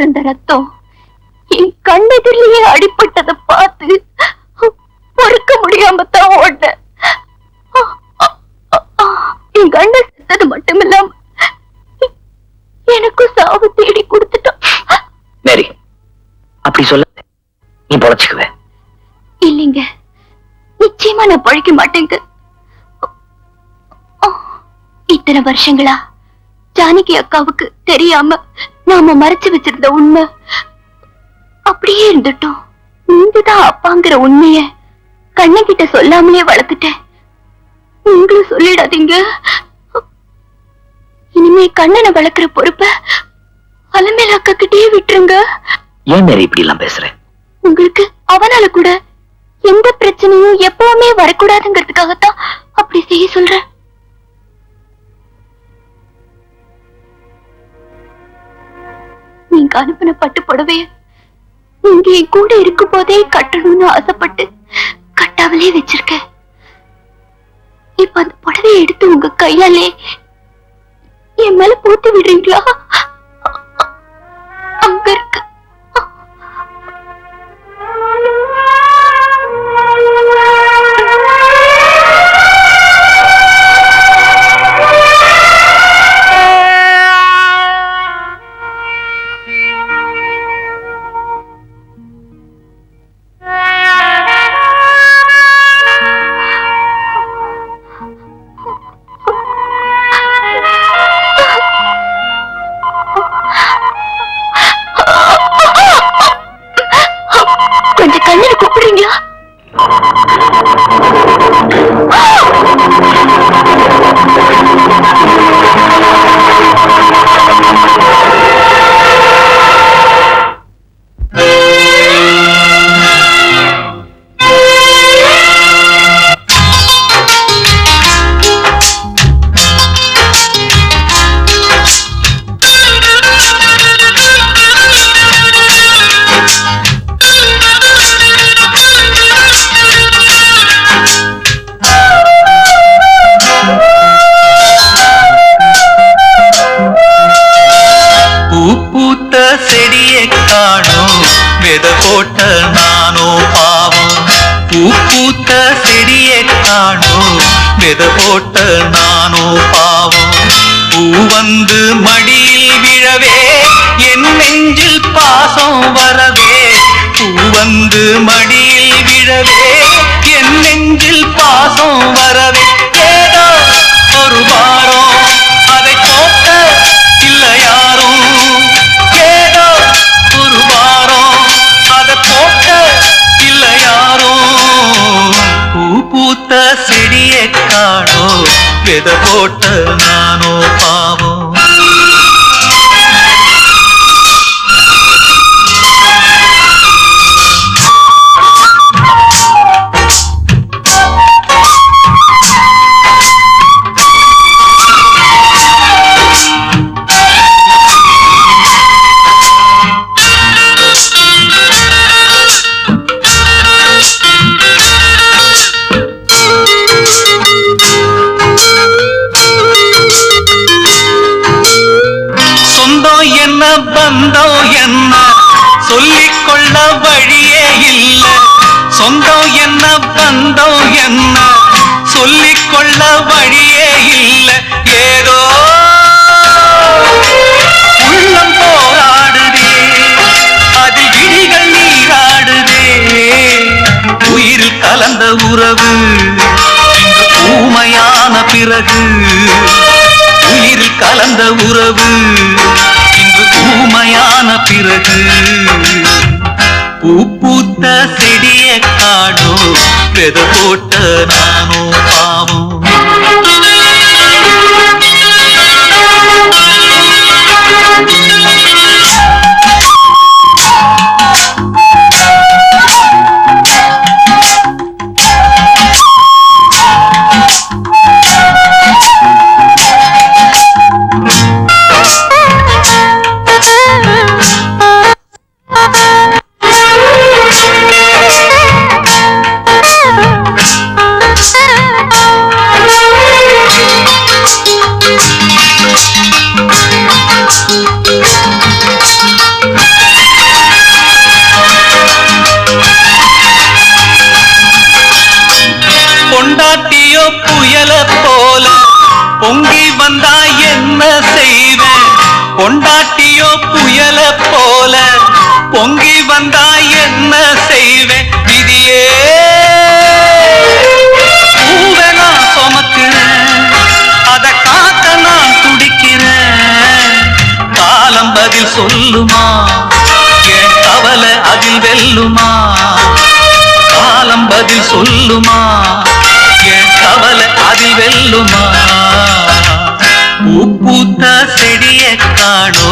பிறந்த ரத்தம் என் கண்ணெதிரிலேயே அடிபட்டதை பார்த்து பொறுக்க முடியாம தான் ஓட்டேன். என் கண்ணை செத்தது மட்டுமில்லாம எனக்கும் சாவு தேடி கொடுத்துட்டான். மேரி, அப்படி சொல்ல நீ பொழைச்சுக்குவ. இல்லைங்க, நிச்சயமா நான் பழைக்க மாட்டேங்க. இத்தனை வருஷங்களா ஜானகி அக்காவுக்கு தெரியாம நாம மறைச்சு வச்சிருந்த உண்மை அப்படியே இருந்துட்டோம். நீங்கதான் அப்பாங்கிற உண்மைய கண்ணகிட்ட சொல்லாமலே வளர்த்துட்டேன். நீங்களும் சொல்லிடாதீங்க. இனிமே கண்ணனை வளர்க்கிற பொறுப்ப அலமேல அக்கா கிட்டே விட்டுருங்க. ஏன் மேரி இப்படி எல்லாம் பேசுற? உங்களுக்கு அவனால கூட எந்த பிரச்சனையும் எப்பவுமே வரக்கூடாதுங்கிறதுக்காகத்தான் அப்படி செய்ய சொல்றேன். நீங்க அனுப்பின பட்டு புடவைய நீங்க என் கூட இருக்கும் போதே கட்டணும்னு ஆசைப்பட்டு கட்டாமலே வச்சிருக்கேன். இப்ப அந்த புடவையை எடுத்து உங்க கையாலே என் மேல போட்டு விடுறீங்களா? அங்க இருக்கு. கொஞ்சம் கண்ணனை கூப்பிடுறீங்களா? போட்ட நானோ பாவம், பூ பூத்த செடியை காணோம், வித போட்ட நானோ பாவம். பூ வந்து மடியில் விழவே என் நெஞ்சில் பாசம் வரவே, பூ வந்து மடியில் விழவே என் நெஞ்சில் பாசம் வரவே. ஏதோ ஒரு வாரம் அதை போட்ட இல்லை யாரும், ஏதோ ஒரு வாரம் அதை போட்ட இல்லை யாரும். பூ பூத்த செடியை காணோ, வித போட்ட நானோ பாவம். பந்தம் என்ன சொல்லிக்கொள்ள வழியே இல்ல, சொந்தம் என்ன பந்தம் என்ன சொல்லிக்கொள்ள வழியே இல்ல. ஏதோ உள்ளம் போராடுதே, அதில் விழிகள் நீராடுதே. உயிரில் கலந்த உறவு ஊமையான பிறகு, உயிரில் கலந்த உறவு ஊமையான பிறகு. பூ பூத்த செடியை காணோ, வித போட்ட நானோ பாவம். வந்தா என்ன செய்வேன் பொண்டாட்டியோ புயல போல பொங்கி வந்தா என்ன செய்வேன் விதியே பூவை நான் சுமக்கிறேன் அத காக்க நான் துடிக்கிறேன் காலம் பதில் சொல்லுமா என் கவலை அதில் வெல்லுமா காலம் பதில் சொல்லுமா என் கவலை அதில் வெல்லுமா பூத்த செடிய காணோ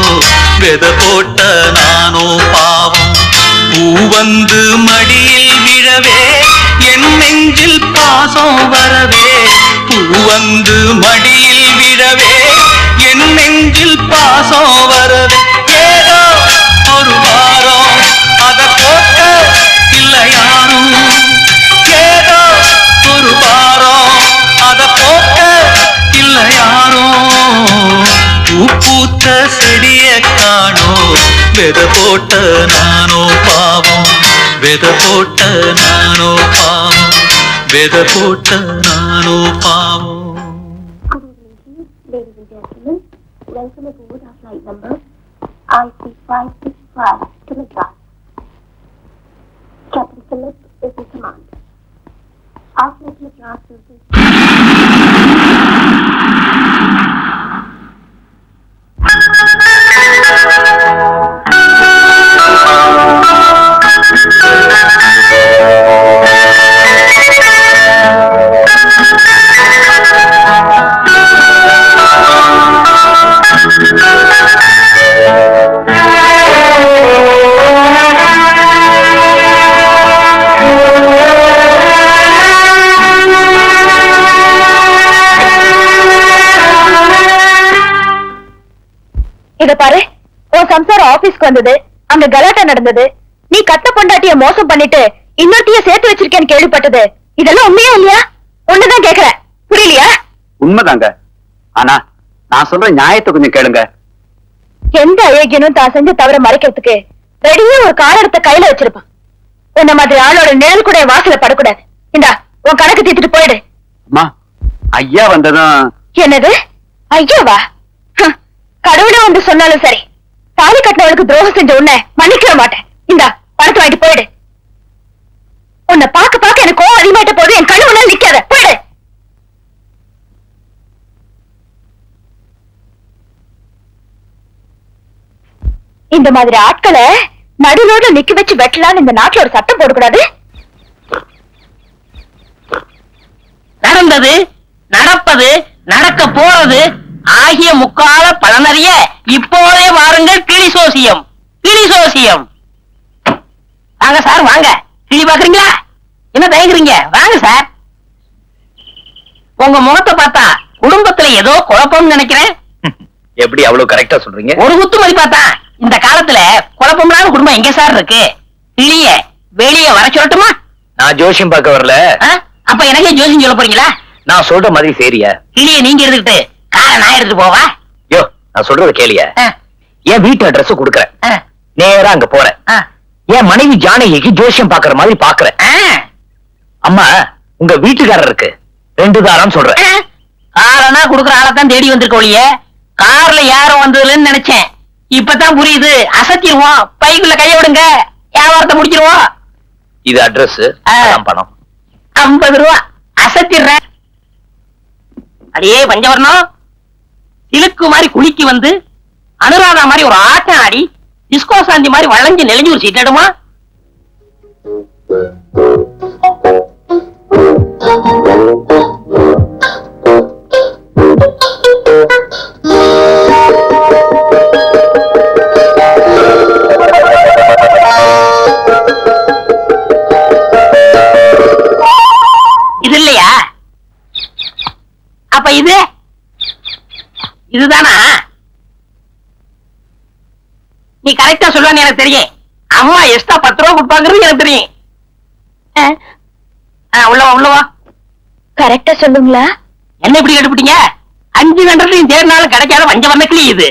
வெத போட்ட நானோ பாவம் பூ வந்து மடியில் விழவே என் நெஞ்சில் பாசம் வரவே பூ வந்து மடியில் விழவே என் நெஞ்சில் பாசம் வரவே ஏதோ ஒரு வாரம் அத போக்க இல்ல யாரும் ஏதோ ஒரு வாரம் அத போக்க இல்ல யாரும் பூத்த செடிய காணோ வெத போட்ட நானோ பாவம் வெத போட்ட நானோ பாவம் வெத போட்ட நானோ பாவம். Ladies and gentlemen, welcome aboard our flight number IC565 to Madras. Captain Philip is in command. Our flight to Madras will be... இத பாரு, உன் சம்சாரம் ஆபீஸ்க்கு வந்தது, அங்க கலாட்டா நடந்தது, நீ கட்ட பொண்டாட்டிய மோசம் பண்ணிட்டு இன்னொருத்தைய சேர்த்து வச்சிருக்கேன்னு கேள்விப்பட்டது, இதெல்லாம் உண்மையா இல்லையா? ஒண்ணுதான் கேக்குற, புரியலையா? உண்மைதாங்க. ஆனா நான் சொல்ற நியாயத்தை கொஞ்சம் கேளுங்க. எந்த அயோக்கியனும் தான் செஞ்ச தவிர மறைக்கிறதுக்கு ரெடியே ஒரு காரணத்தை கையில வச்சிருப்பான். உன்ன மாதிரி ஆளோட நிழல் கூட வாசல படக்கூடாது. இந்தா உன் கணக்கு தீர்த்துட்டு போயிடு. அம்மா, ஐயா வந்ததும். என்னது ஐயாவா? கடவுளே வந்து சொன்னாலும் சரி, தாலி கட்டினவளுக்கு துரோகம் செஞ்ச உன்னை மன்னிக்கவே மாட்டேன். இந்தா பணத்தை வாங்கிட்டு போயிடு. உன்னை பார்க்க பார்க்க எனக்கு கோவம் அதிகமாயிட்ட போது என் கண்ணு முன்னாடி நிக்காத, போயிடு. இந்த மாதிரி ஆட்களை நடுரோட நிக்க வச்சு வெட்டலான்னு இந்த நாட்டுல ஒரு சட்டம் போடக்கூடாது. நடந்தது, நடப்பது, நடக்க போறது ஆகிய முக்கால பலனறிய இப்போதே வாருங்கள் கிளி சோசியம். கிளி சோசியம். வாங்க சார், வாங்க. கிளி பாக்குறீங்களா? என்ன தயங்குறீங்க? வாங்க சார். உங்க முகத்தை பார்த்தா குடும்பத்துல ஏதோ குழப்பம்னு நினைக்கிறேன். எப்படி அவ்வளவு கரெக்டா சொல்றீங்க? ஒரு குத்து மதி பார்த்தா இந்த காலத்துல குழப்பமில்லாத குடும்பம் எங்க சார் இருக்கு? கிளிய வெளியே வர சொல்லட்டுமா? நான் ஜோசியம் பார்க்க வரல. அப்ப எனக்கே ஜோசியம் சொல்ல போறீங்களா? நான் சொல்ற மாதிரி சரியா? கிளிய நீங்க எடுத்துக்கிட்டு காரை நான் எடுத்துட்டு போவா? யோ, நான் சொல்றத கேளிய. என் வீட்டு அட்ரஸ் குடுக்கறேன், நேரா அங்க போறேன். என் மனைவி ஜானகிக்கு ஜோசியம் பாக்குற மாதிரி பாக்குறேன். அம்மா, உங்க வீட்டுக்காரருக்கு 2 தாரம் சொல்றேன். காரனா குடுக்கற ஆளத்தான் தேடி வந்திருக்க ஒழிய கார்ல யாரும் வந்ததுன்னு நினைச்சேன். இப்பதான் புரியுது. அசத்திடுவோம், பைக்குள்ள கைய விடுங்க, வியாபாரத்தை முடிச்சிருவோம். இது அட்ரஸ், பணம் 50 ரூபா. அசத்திடுறேன். அடியே பஞ்சவர்ணம், சிலுக்கு மாதிரி குளிக்கு வந்து அனுராதா மாதிரி ஒரு ஆட்டம் ஆடி டிஸ்கோ சாந்தி மாதிரி வளைஞ்சு நெளிஞ்சு ஒரு சீட் எடுமா? இது இல்லையா? அப்ப இதுதானா? நீ கரெக்டா சொல்லுவான்னு எனக்கு தெரியும். அம்மா எக்ஸ்ட்ரா 10 ரூபா கொடுப்பாங்கிறது எனக்கு தெரியும். உள்ளவா கரெக்டா சொல்லுங்களா? என்ன இப்படி கட்டுப்பிட்டீங்க? 5 கண்டத்தையும் தேடினாலும் கிடைக்காத வஞ்சவர்ண கிளி இது.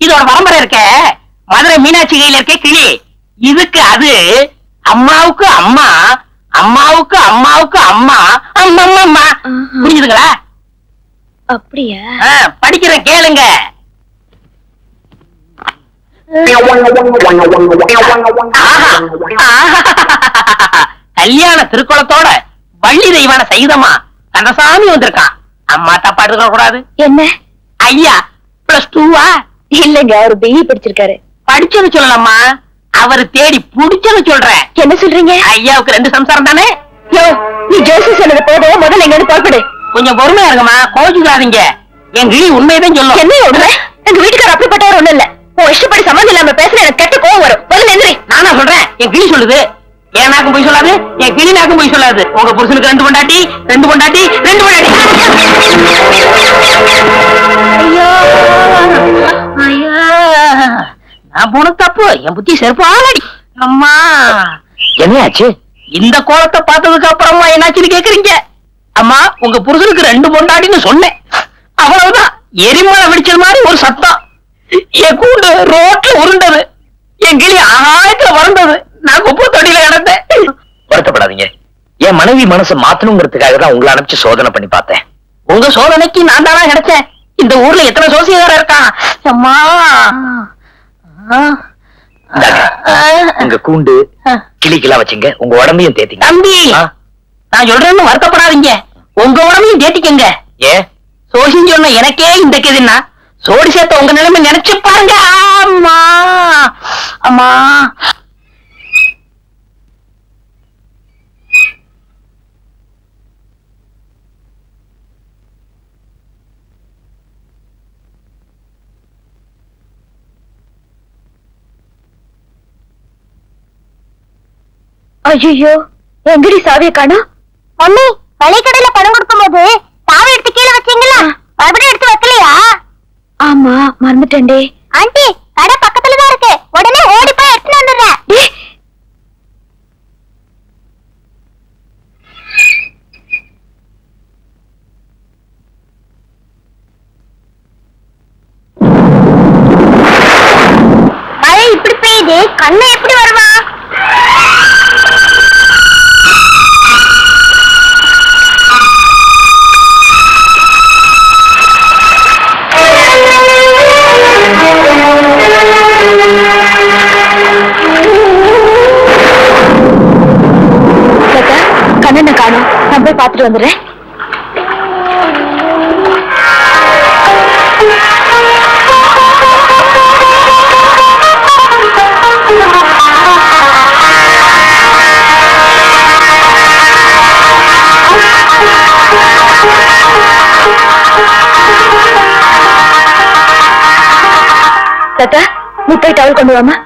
இதோட பரம்பரை இருக்க மதுரை மீனாட்சி கையில இருக்க கிளி. இதுக்கு அது அம்மாவுக்கு அம்மா, அம்மாவுக்கு அம்மாவுக்கு அம்மா, அம்மா. புரிஞ்சுதுங்களா? அப்படியா? படிக்கிறேன் கேளுங்க. கல்யாண திருக்குளத்தோட வள்ளி தெய்வான சைதமா கந்தசாமி வந்திருக்கான். அம்மா தப்பா எடுக்க கூடாது. என்ன ஐயா +2வா? இல்லங்க, அவர் BE படிச்சிருக்காரு. படிச்சது சொல்லலாமா, அவரு தேடி புடிச்சது சொல்றேன். என்ன சொல்றீங்க? ஐயாவுக்கு 2 சம்சாரம் தானே? யோ, நீ ஜோசி சொன்னது போதும், முதல்ல எங்க புறப்படு. கொஞ்சம் பொறுமையா இருங்கம்மா, கோச்சுக்காதீங்க. என் கிளி உண்மையதான் சொல்லும். என்ன உண்மை? எங்க வீட்டுக்காரர் அப்படிப்பட்டவர் ஒண்ணும் இல்ல. உன் இஷ்டப்படி சம்மந்தம் இல்லாம பேசுற எனக்கு கெட்ட கோவம் வரும். முதல்ல எந்திரி. நானா சொல்றேன், என் கிளி சொல்லுது. என் நாக்கும் போய் சொல்லாது, என் கிளி நாக்கும் போய் சொல்லாது. உங்க புருஷனுக்கு 2 பொண்டாட்டி. ஐயோ ஐயா, நான் போன தப்பு. என் புத்தி செருப்பாலடி. அம்மா என்னையாச்சு? இந்த கோலத்தை பார்த்ததுக்கு அப்புறமா என்னாச்சுன்னு கேக்குறீங்க? அம்மா, உங்க புருஷனுக்கு 2 பொண்டாட்டின்னு சொன்னேன். அவ்வளவுதான். எரிமலை வெடிச்சது மாதிரி ஒரு சத்தம். என் கூண்டு ரோட்ல உருண்டது. என் கிளி ஆகாயத்துல வறண்டது. நான் குப்பை தொட்டியில கிடந்தேன். வருத்தப்படாதீங்க. என் மனைவி மனசை மாத்தணுங்கிறதுக்காக தான் உங்களை அனுப்பிச்சு சோதனை பண்ணி பார்த்தேன். உங்க சோதனைக்கு நான் தானா கிடைச்சேன். இந்த ஊர்ல எத்தனை சோசியக்காரர் இருக்கான். அம்மா உங்க கூண்டு கிளிக்கெல்லாம் வச்சுங்க, உங்க உடம்பையும் தேத்திங்க. தம்பி, நான் சொல்றேன்னு வருத்தப்படாதீங்க. உங்க உடம்பையும் தேத்திக்கங்க. ஏன் சோசியம் சொன்ன எனக்கே இந்த கேதுன்னா சோடி சேர்த்த உங்க நிலைமை நினைச்சு பாருங்க. அம்மா அம்மா ஐயோ, எங்கடி சாவிய காணோம்? மம்மி, பள்ளிக்கடையில பணம் கொடுக்கும் போது சாவி எடுத்து கீழே வச்சீங்களா? மறுபடியும் எடுத்து வைக்கலையா? ஆமா, மறந்துட்டேன்டே. ஆண்டி, கடை பக்கத்துல தான் இருக்கு. உடனே ஓடி போய் எடுத்து வந்துடுறேன். மழை இப்படி பெய்யுது, கண்ணு எப்படி வருவா? கண்ணனை காணோம், நான் போய் பார்த்துட்டு வந்துடுறேன். தாத்தா, நீ போய் டவல் கொண்டு வாமா.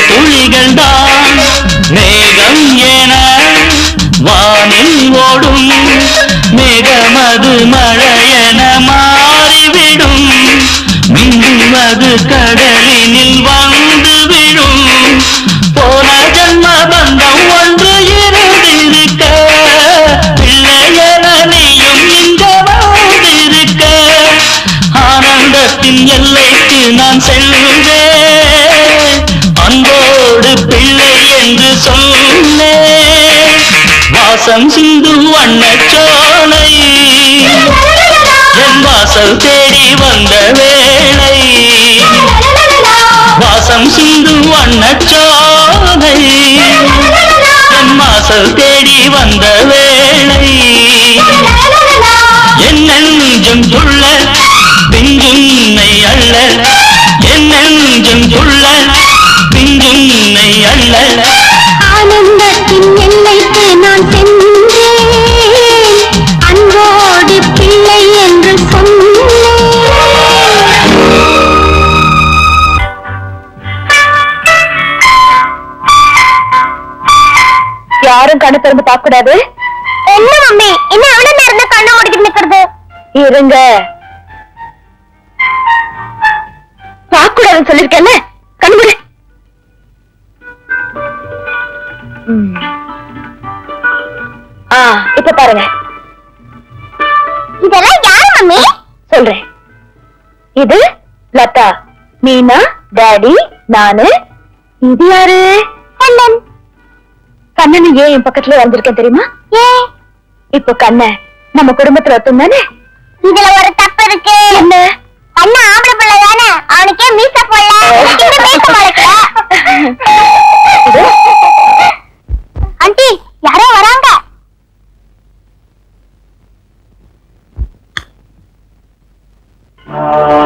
துளிகள் தான் மேகம் என வானில் ஓடும் மேகமது மழையென மாறிவிடும் மீண்டும் அது கடலினில் வந்து விடும் போன ஜன்ம பந்தம் ஒன்று இருந்திருக்க பிள்ளையென நீயும் இங்க வாழ்ந்திருக்க ஆனந்தத்தின் எல்லைக்கு நான் செல்வேன் அன்போடு பிள்ளை என்று சொன்னேன் வாசம் சிந்து வண்ணச்சோலை என் வாசல் தேடி வந்த வேளை வாசம் சிந்து வண்ணச்சோலை என் வாசல் தேடி வந்த வேளை என் நெஞ்சம் துள்ள பிஞ்சுன்னை அள்ள என் நெஞ்சம் துள்ள பிஞ்சுன்னை அள்ள ஆனந்தத்தின் எல்லைக்கு நான் சென்றேன் அன்போடு பிள்ளை என்று சொன்னேன். யாரும் கண்ணு திறந்து பார்க்க கூடாது. என்ன மம்மி இன்னும் எவ்வளவு நேரம் தான் கண்ணை மூடிக்கிட்டு நிக்கிறது? இருங்க, பார்க்க கூடாதுன்னு சொல்லிருக்கேன்ல, கண்ணு மூடு. இப்ப பாருங்க. இதெல்லாம் யாரு மம்மி? சொல்றேன். இது லதா, மீனா, டாடி, நானு. இது யாரு? கண்ணன். கண்ணன் ஏன் என் பக்கத்துல வந்திருக்கேன் தெரியுமா? ஏன்? இப்போ கண்ணன் நம்ம குடும்பத்துல ஒருத்தன் தானே. இதுல ஒரு தப்பு இருக்கு. என்ன? கண்ணன் ஆம்பளை பிள்ளை தானே, அவனுக்கே மீச போடல. ஆண்டி யாரோ வராங்க.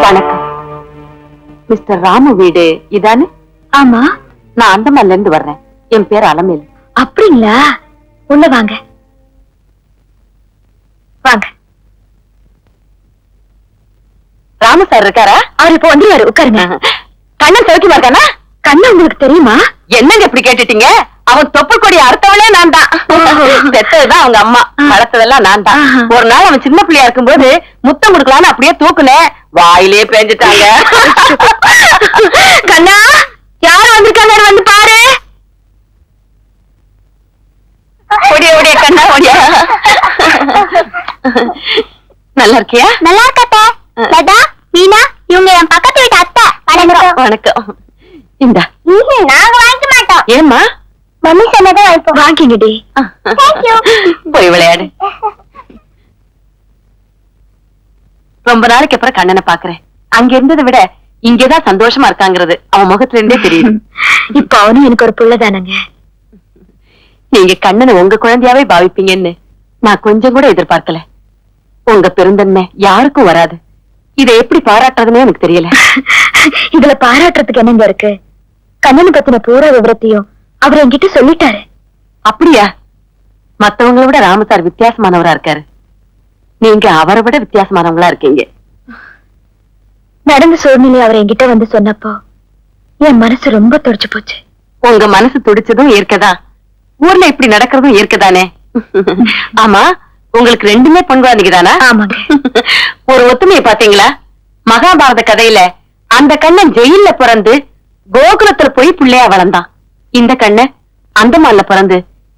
வணக்கம். மிஸ்டர் ராமு வீடு இதானே? ஆமா, நான் அந்தமான்ல இருந்து வர்றேன். என் பேர் அலமேல். அப்படிங்களா? உள்ள வாங்க வாங்க. ராமு சார் இருக்காரா? அவர் இப்ப வந்துருவாரு, உட்காருங்க. கண்ணன் சௌக்கியமா இருக்கானா? கண்ணன் உங்களுக்கு தெரியுமா? என்னங்க இப்படி கேட்டுட்டீங்க? அவன் தொப்புள் கொடி அறுத்தவளே நான் தான். பெத்ததுதான் அவங்க அம்மா, வளர்த்ததெல்லாம் நான் தான். ஒரு நாள் அவன் சின்ன பிள்ளையா இருக்கும்போது முத்தம் கொடுக்கலான்னு அப்படியே தூக்குனேன், வாயிலே பேஞ்சிட்டாங்க. கண்ணா, யாரு வந்திருக்காங்க வந்து பாரு. ஒடிய ஒடிய கண்ணா ஒடியா. நல்லா இருக்கியா? நல்லா இருக்கட்ட. லதா, மீனா, இவங்க என் பக்கத்து வீட்டு அத்தை. வணக்கம். வணக்கம். இந்தா. நாங்க வாங்கிக்க மாட்டோம். ஏம்மா? மம்மி சொன்னதை வாங்கிப்போம். வாங்கிங்கடி. போய் விளையாடு. ரொம்ப நாளைக்கு அப்புறம் கண்ணனை பாக்குறேன். அங்க இருந்ததை விட இங்கதான் சந்தோஷமா இருக்காங்கிறது அவன் முகத்துல இருந்தே தெரியுது. இப்ப அவனும் எனக்கு ஒரு புள்ளதானங்க. நீங்க கண்ணனை உங்க குழந்தையாவே பாவிப்பீங்கன்னு நான் கொஞ்சம் கூட எதிர்பார்க்கல. உங்க பெருந்தன்மை யாருக்கும் வராது. இதை எப்படி பாராட்டுறதுன்னு எனக்கு தெரியல. இதுல பாராட்டுறதுக்கு என்னங்க இருக்கு? கண்ணனை பத்தின பூரா விவரத்தையும் அவர் என்கிட்ட சொல்லிட்டாரு. அப்படியா? மத்தவங்களை விட ராமசார் வித்தியாசமானவரா இருக்காரு. நீங்க அவரை விட வித்தியாசமானவங்களா இருக்கீங்க. நடந்த சூழ்நிலை அவர் என்கிட்ட வந்து சொன்னப்போ என் மனசு ரொம்ப துடிச்சு போச்சு. உங்க மனசு துடிச்சதும் இயற்கைதான். ஊர்ல இப்படி நடக்கிறதும் இயற்கைதானே. ஆமா, உங்களுக்கு ரெண்டுமே பொன் குழந்தைதானா? ஆமாங்க. ஒரு ஒத்துமையை பாத்தீங்களா? மகாபாரத கதையில அந்த கண்ணன் ஜெயில்ல பிறந்து கோகுலத்துல போய் பிள்ளையா வளர்ந்தான். இந்த கண்ணன் அந்தமான்ல பிறந்து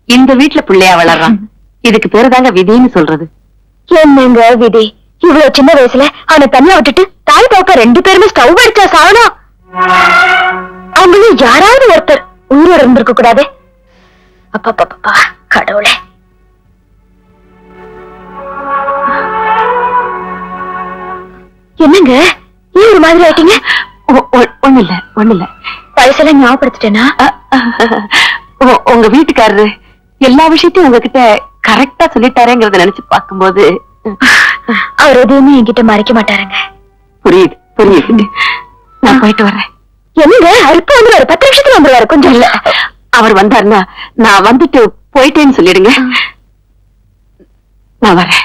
இந்த வீட்டுல பிள்ளையா வளர்றான். இதுக்கு பேரு தாங்க விதின்னு சொல்றது. என்னங்க விதி? இவ்வளவு சின்ன வயசுல அவனை தனியா விட்டுட்டு தாய் பாப்பா ரெண்டு பேருமே ஸ்டவ் அடிச்சா சாவணும். அவங்களும் யாராவது ஒருத்தர் உயிரோட இருந்திருக்க கூடாது. அப்பா கடவுளே. என்னங்க ஏன் ஒரு மாதிரி ஆயிட்டீங்க? ஒண்ணு இல்ல. வயசுல ஞாபகப்படுத்திட்டேனா? உங்க வீட்டுக்காரரு எல்லா விஷயத்தையும் உங்ககிட்ட கரெக்டா சொல்லிட்டாரேங்கிறத நினைச்சு பார்க்கும்போது அவர் எதையுமே என்கிட்ட மறைக்க மாட்டாருங்க. புரியுது. நான் போயிட்டு வர்றேன். என்னங்க இப்ப வந்து ஒரு 10 நிமிஷத்துல வந்துருவாரு. கொஞ்சம் இல்ல, அவர் வந்தாருன்னா நான் வந்துட்டு போயிட்டேன்னு சொல்லிடுங்க. நான் வரேன்.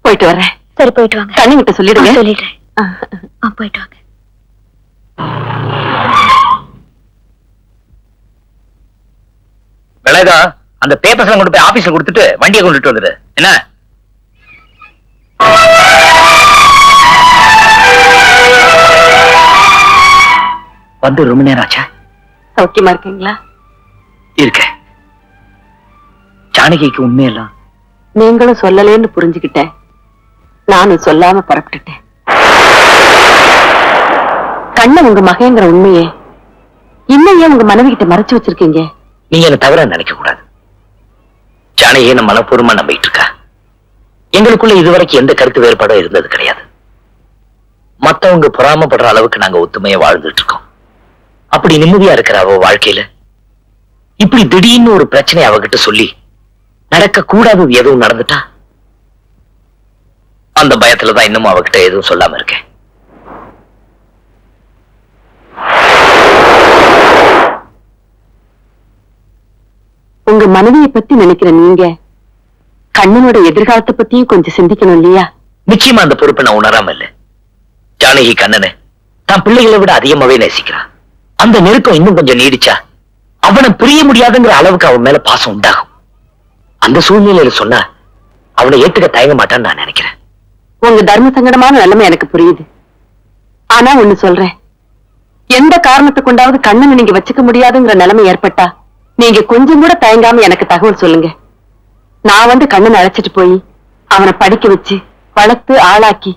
போயிட்டு வர்றேன். சரி, போயிட்டு வாங்க. கண்ணுகிட்ட சொல்லிடுங்க. சொல்லிடுறேன். போயிட்டு வாங்க. அந்த பேப்பர்ஸ் எல்லாம் கொண்டு போய் ஆபீஸ்ல கொடுத்துட்டு வண்டியை கொண்டுட்டு வந்துடு. என்ன? வந்து ரொம்ப நேரம் ஆச்சா? சௌக்கியமா இருக்கீங்களா? இருக்க. ஜானகிக்கு உண்மையெல்லாம் நீங்களும் சொல்லலேன்னு புரிஞ்சுக்கிட்டேன். நானும் சொல்லாம பரப்பிட்டுட்டேன். கண்ணன் உங்க மகங்கிற உண்மையே இன்னும் ஏன் உங்க மனைவி கிட்ட மறைச்சு வச்சிருக்கீங்க? நீங்க என்ன தவிர நினைக்க கூடாது. ஜானகியை நம்ம மனப்பூர்வமா நம்பிட்டு இருக்கா. எங்களுக்குள்ள இதுவரைக்கும் எந்த கருத்து வேறுபாடும் இருந்தது கிடையாது. மத்தவங்க பொறாமப்படுற அளவுக்கு நாங்க ஒத்துமையா வாழ்ந்துட்டு இருக்கோம். அப்படி நிம்மதியா இருக்கிற அவ வாழ்க்கையில இப்படி திடீர்னு ஒரு பிரச்சனை அவகிட்ட சொல்லி நடக்க கூடாதது எதுவும் நடந்துட்டா அந்த பயத்துலதான் இன்னும் அவகிட்ட எதுவும் சொல்லாம இருக்கேன். உங்க மனைவியை பத்தி நினைக்கிற நீங்க கண்ணனோட எதிர்காலத்தை பத்தியும் கொஞ்சம் சிந்திக்கணும் இல்லையா? நிச்சயமா அந்த பொறுப்பை நான் உணராம இல்ல. ஜானகி கண்ணனை தான் பிள்ளைகளை விட அதிகமாவே நேசிக்கிறான். அந்த நெருக்கம் இன்னும் கொஞ்சம் நீடிச்சா அவனை பிரிய முடியாதுங்கிற அளவுக்கு அவன் மேல பாசம் உண்டாகும். அந்த சூழ்நிலையில சொன்னா அவனை ஏத்துக்க தயங்க மாட்டான்னு நான் நினைக்கிறேன். உங்க தர்ம சங்கடமான நிலைமை எனக்கு புரியுது. ஆனா ஒண்ணு சொல்றேன், எந்த காரணத்தை கொண்டாவது கண்ணனை நீங்க வச்சுக்க முடியாதுங்கிற நிலைமை ஏற்பட்டா நீங்க கொஞ்சம் கூட தயங்காம எனக்கு தகவல் சொல்லுங்க. நான் வந்து கண்ணனை அழைச்சிட்டு போய் அவனை படிக்க வச்சு வளர்த்து ஆளாக்கி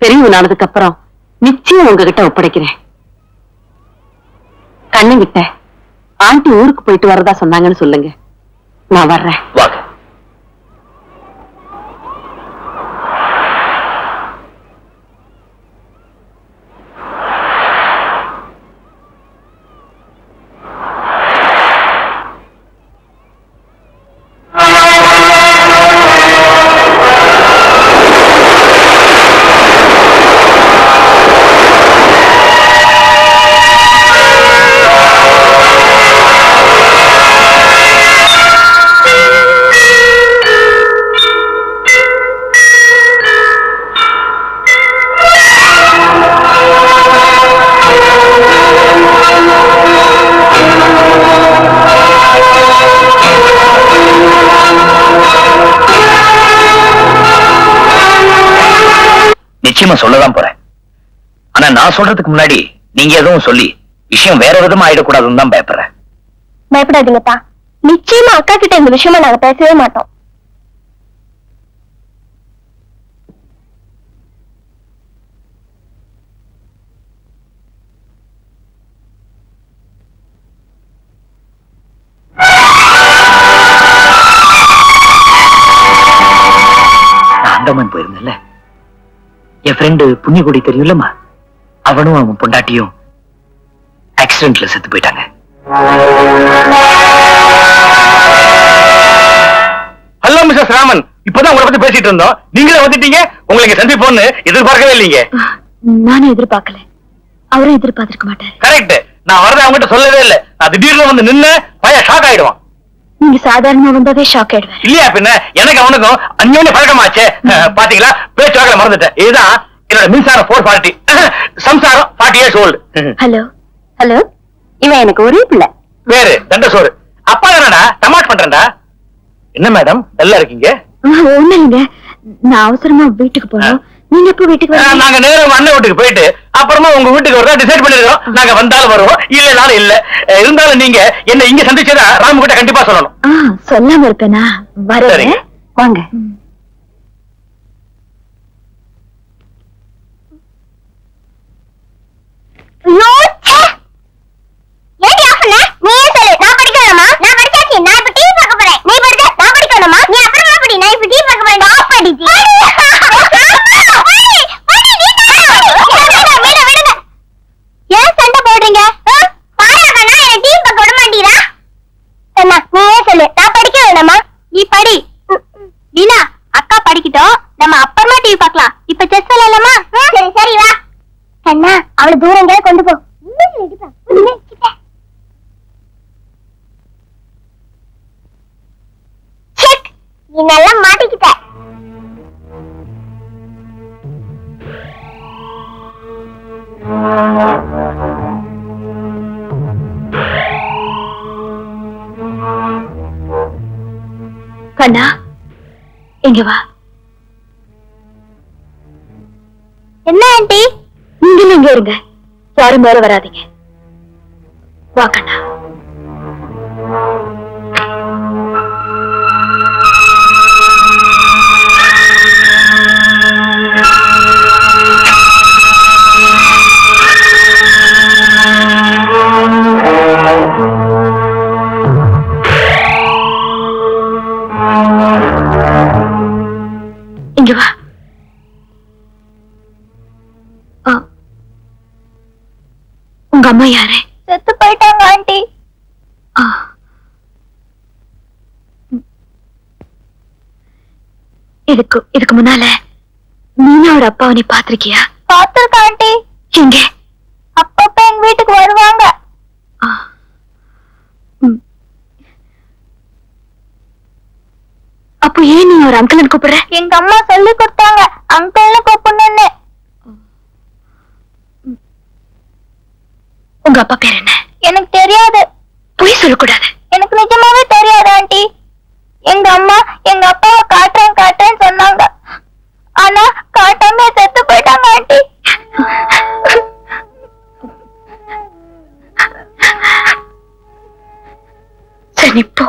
பெரியவனானதுக்கு அப்புறம் நிச்சயம் உங்ககிட்ட ஒப்படைக்கிறேன். கண்ணங்கிட்ட ஆண்டி ஊருக்கு போயிட்டு வரதா சொன்னாங்கன்னு சொல்லுங்க. நான் வர்றேன். வாங்க. நிச்சயமா சொல்லதான் போறேன். ஆனா நான் சொல்றதுக்கு முன்னாடி நீங்க எதுவும் சொல்லி விஷயம் வேற விதமா ஆயிடக்கூடாதுன்னு தான் பயப்படுறேன். பயப்படாதீங்கப்பா, நிச்சயமா அக்கா கிட்ட இந்த விஷயமா நாங்க பேசவே மாட்டோம். நான் அந்தமான் போயிருந்தேன்ல, என் ஃப்ரெண்டு புண்ணியகுடி தெரியும்லம்மா, அவனும் அவன் பொண்டாட்டியும் ஆக்சிடென்ட்ல செத்து போயிட்டாங்க. ஹலோ மிஸ்டர் ராமன், இப்பதான் உங்களை பத்தி பேசிட்டு இருந்தோம். நீங்களே வந்துட்டீங்க. உங்களுக்கு சந்திப்போன்னு எதிர்பார்க்கவே இல்லைங்க. நானும் எதிர்பார்க்கல, அவரும் எதிர்பார்த்திருக்க மாட்டாரு. கரெக்ட். நான் வரத அவங்ககிட்ட சொல்லவே இல்லை. நான் திடீர்னு வந்து நின்னு பையன் ஷாக் ஆயிடுவான். நீங்க சாதாரணமா வந்தாவே ஷாக் ஆயிடுவேன். இல்லையா பின்ன, எனக்கு அவனுக்கும் அந்யோன்ய பழக்கமாச்சே. பாத்தீங்களா, பேச்சுவாக்கல மறந்துட்டேன். இதுதான் என்னோட மின்சாரம் 440, சம்சாரம் 40 years old. ஹலோ ஹலோ, இவன் எனக்கு ஒரே பிள்ளை. வேறு தண்டசோறு. அப்பா என்னடா டமாட் பண்றேன்டா. என்ன மேடம் டல்லா இருக்கீங்க? ஒண்ணு இல்லைங்க, நான் அவசரமா வீட்டுக்கு போனோம். நீங்க எப்போ வீட்டுக்கு வரீங்க? நாங்க நேரம் அண்ணன் வீட்டுக்கு போயிட்டு அப்புறமா உங்க வீட்டுக்கு வரதா டிசைட் பண்ணிருக்கோம். நாங்க வந்தாலும் வருவோம், இல்லனாலும் இல்ல. இருந்தாலும் நீங்க என்ன இங்க சந்திச்சதா ராமு கிட்ட கண்டிப்பா சொல்லணும். சொல்லாம இருப்பேனா? வரேன். வாங்க. அவளை தூரம் கொண்டு போ. நீ நல்லா மாட்டிக்கிட்ட. கண்ணா இங்க வா. என்ன ஆண்டி? நீங்களும் இங்க இருங்க, யாரும் மேல வராதீங்க. வா கண்ணா. இங்க வா. உங்க அம்மா யாரு? செத்து போயிட்டாங்க ஆண்டி. இதுக்கு முன்னால நீனா ஒரு அப்பாவை நீ பாத்திருக்கியா? பாத்திருக்க ஆண்டி. எங்க? அப்பப்ப எங்க வீட்டுக்கு வருவாங்க. அப்போ ஏன் நீ ஒரு அங்கிள் கூப்பிடுற? எங்க அம்மா சொல்லி கொடுத்தாங்க அங்கிள்னு கூப்பிடணும்னு. உங்க அப்பா பேர் என்ன? எனக்கு தெரியாது. பொய் சொல்லக்கூடாது. எனக்கு நிஜமாவே தெரியாது ஆண்டி. எங்க அம்மா எங்க அப்பாவை காட்டுறேன்னு சொன்னாங்க. ஆனா காட்டாம செத்து போயிட்டாங்க ஆண்டி. சரி போ.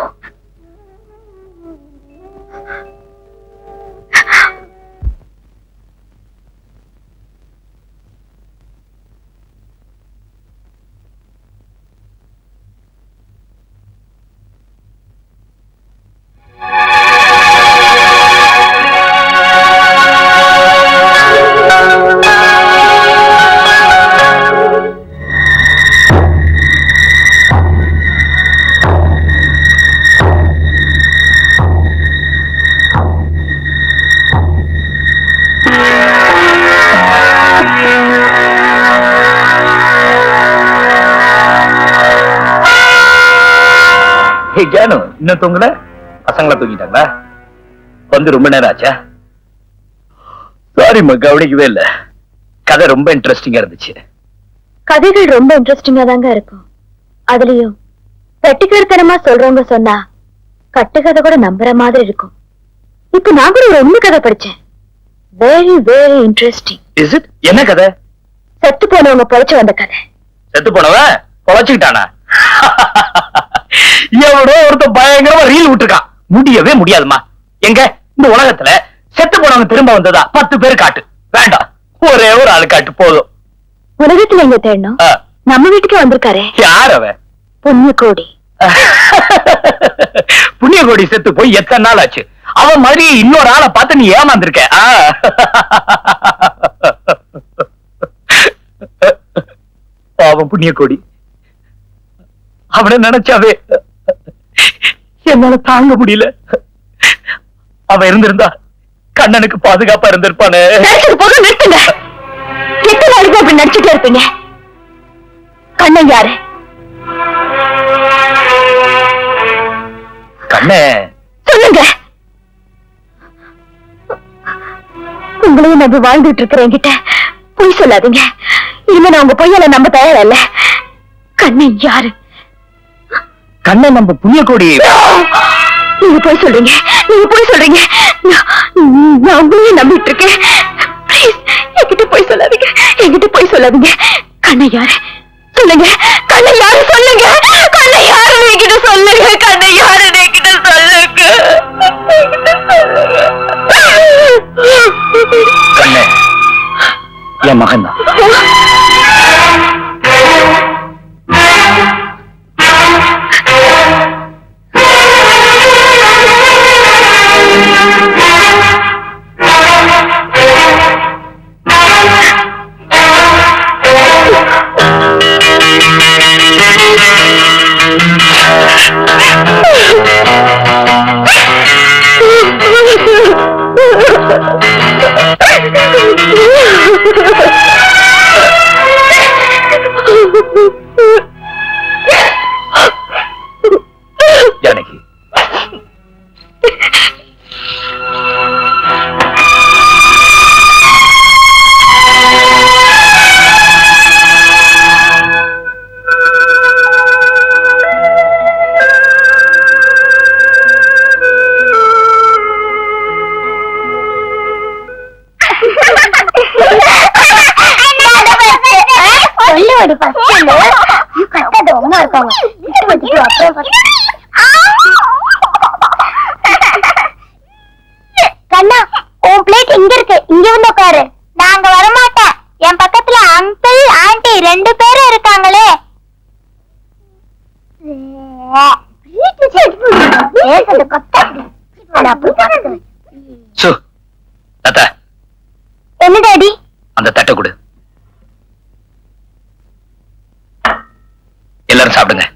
ஜானு இன்னும் தூங்கல? பசங்கள தூங்கிட்டாங்களா? வந்து ரொம்ப நேரம் ஆச்சா? சாரி கவனிக்கவே இல்ல. கதை ரொம்ப இன்ட்ரெஸ்டிங்கா இருந்துச்சு. கதைகள் ரொம்ப இன்ட்ரெஸ்டிங்கா தாங்க இருக்கும். அதுலயும் வெட்டிக்கருத்தனமா சொல்றவங்க சொன்னா கட்டுக்கதை கூட நம்புற மாதிரி இருக்கும். இப்ப நான் கூட ஒரு உண்மை கதை படிச்சேன். Very very interesting. Is it? என்ன கதை? செத்து போனவங்க பொழைச்சு வந்த கதை. செத்து போனவன் பொழைச்சுக்கிட்டானா? எவனோ ஒருத்தன் பயங்கரமா ரீல் விட்டுருக்கான். முடியவே முடியாதுமா. எங்க இந்த உலகத்துல செத்து போனவங்க திரும்ப வந்ததா 10 பேர் காட்டு. வேண்டாம், ஒரே ஒரு ஆளு காட்டு போதும். உலகத்துல எங்க தேடணும்? நம்ம வீட்டுக்கு வந்திருக்காரே. யார் அவன்? புண்ணியகோடி. புண்ணியகோடி செத்து போய் எத்தனை நாள் ஆச்சு? அவன் மாதிரி இன்னொரு ஆளை பார்த்து நீ ஏமாந்திருக்க. பாவம் புண்ணியகோடி. அவனை நினைச்சாவே என்னால தாங்க முடியல. அவன் இருந்திருந்தா கண்ணனுக்கு பாதுகாப்பா இருந்திருப்பானே. நிறுத்துங்க. எத்தனை நாளைக்கு அப்படி நடிச்சுட்டே இருப்பீங்க? கண்ணன் யாரு? கண்ணே சொல்லுங்க. உங்களையும் நம்பி வாழ்ந்துட்டு இருக்கிற என்கிட்ட பொய் சொல்லாதீங்க. இனிமே நான் உங்க பொய்யால நம்ப தயாரா இல்ல. கண்ணன் யாரு? கண்ணன் நம்ம புண்ணியகோடி. நீங்க போய் சொல்றீங்க. நான் உங்களையும் நம்பிட்டு இருக்கேன். என்கிட்ட போய் சொல்லாதீங்க. கண்ணன் யாரு சொல்லுங்க. கண்ணன் யாரு சொல்லுங்க. கண்ணன் யாரு என்கிட்ட சொல்லுங்க. கண்ணன் யாரு என்கிட்ட சொல்லுங்க. கண்ணே என் மகன் தான். கட்டாத ஒண்ணா இருக்காங்க கண்ணா உன் பிளேட் இங்க இருக்கு, இங்க வந்து உட்காரு. நாங்க வரமாட்டேன். என் பக்கத்துல அங்கிள் ஆண்டி 2 பேரும் இருக்காங்களே. சு தாத்தா, என்ன டாடி? அந்த தட்டை கொடு. எல்லாரும் சாப்பிடுங்க.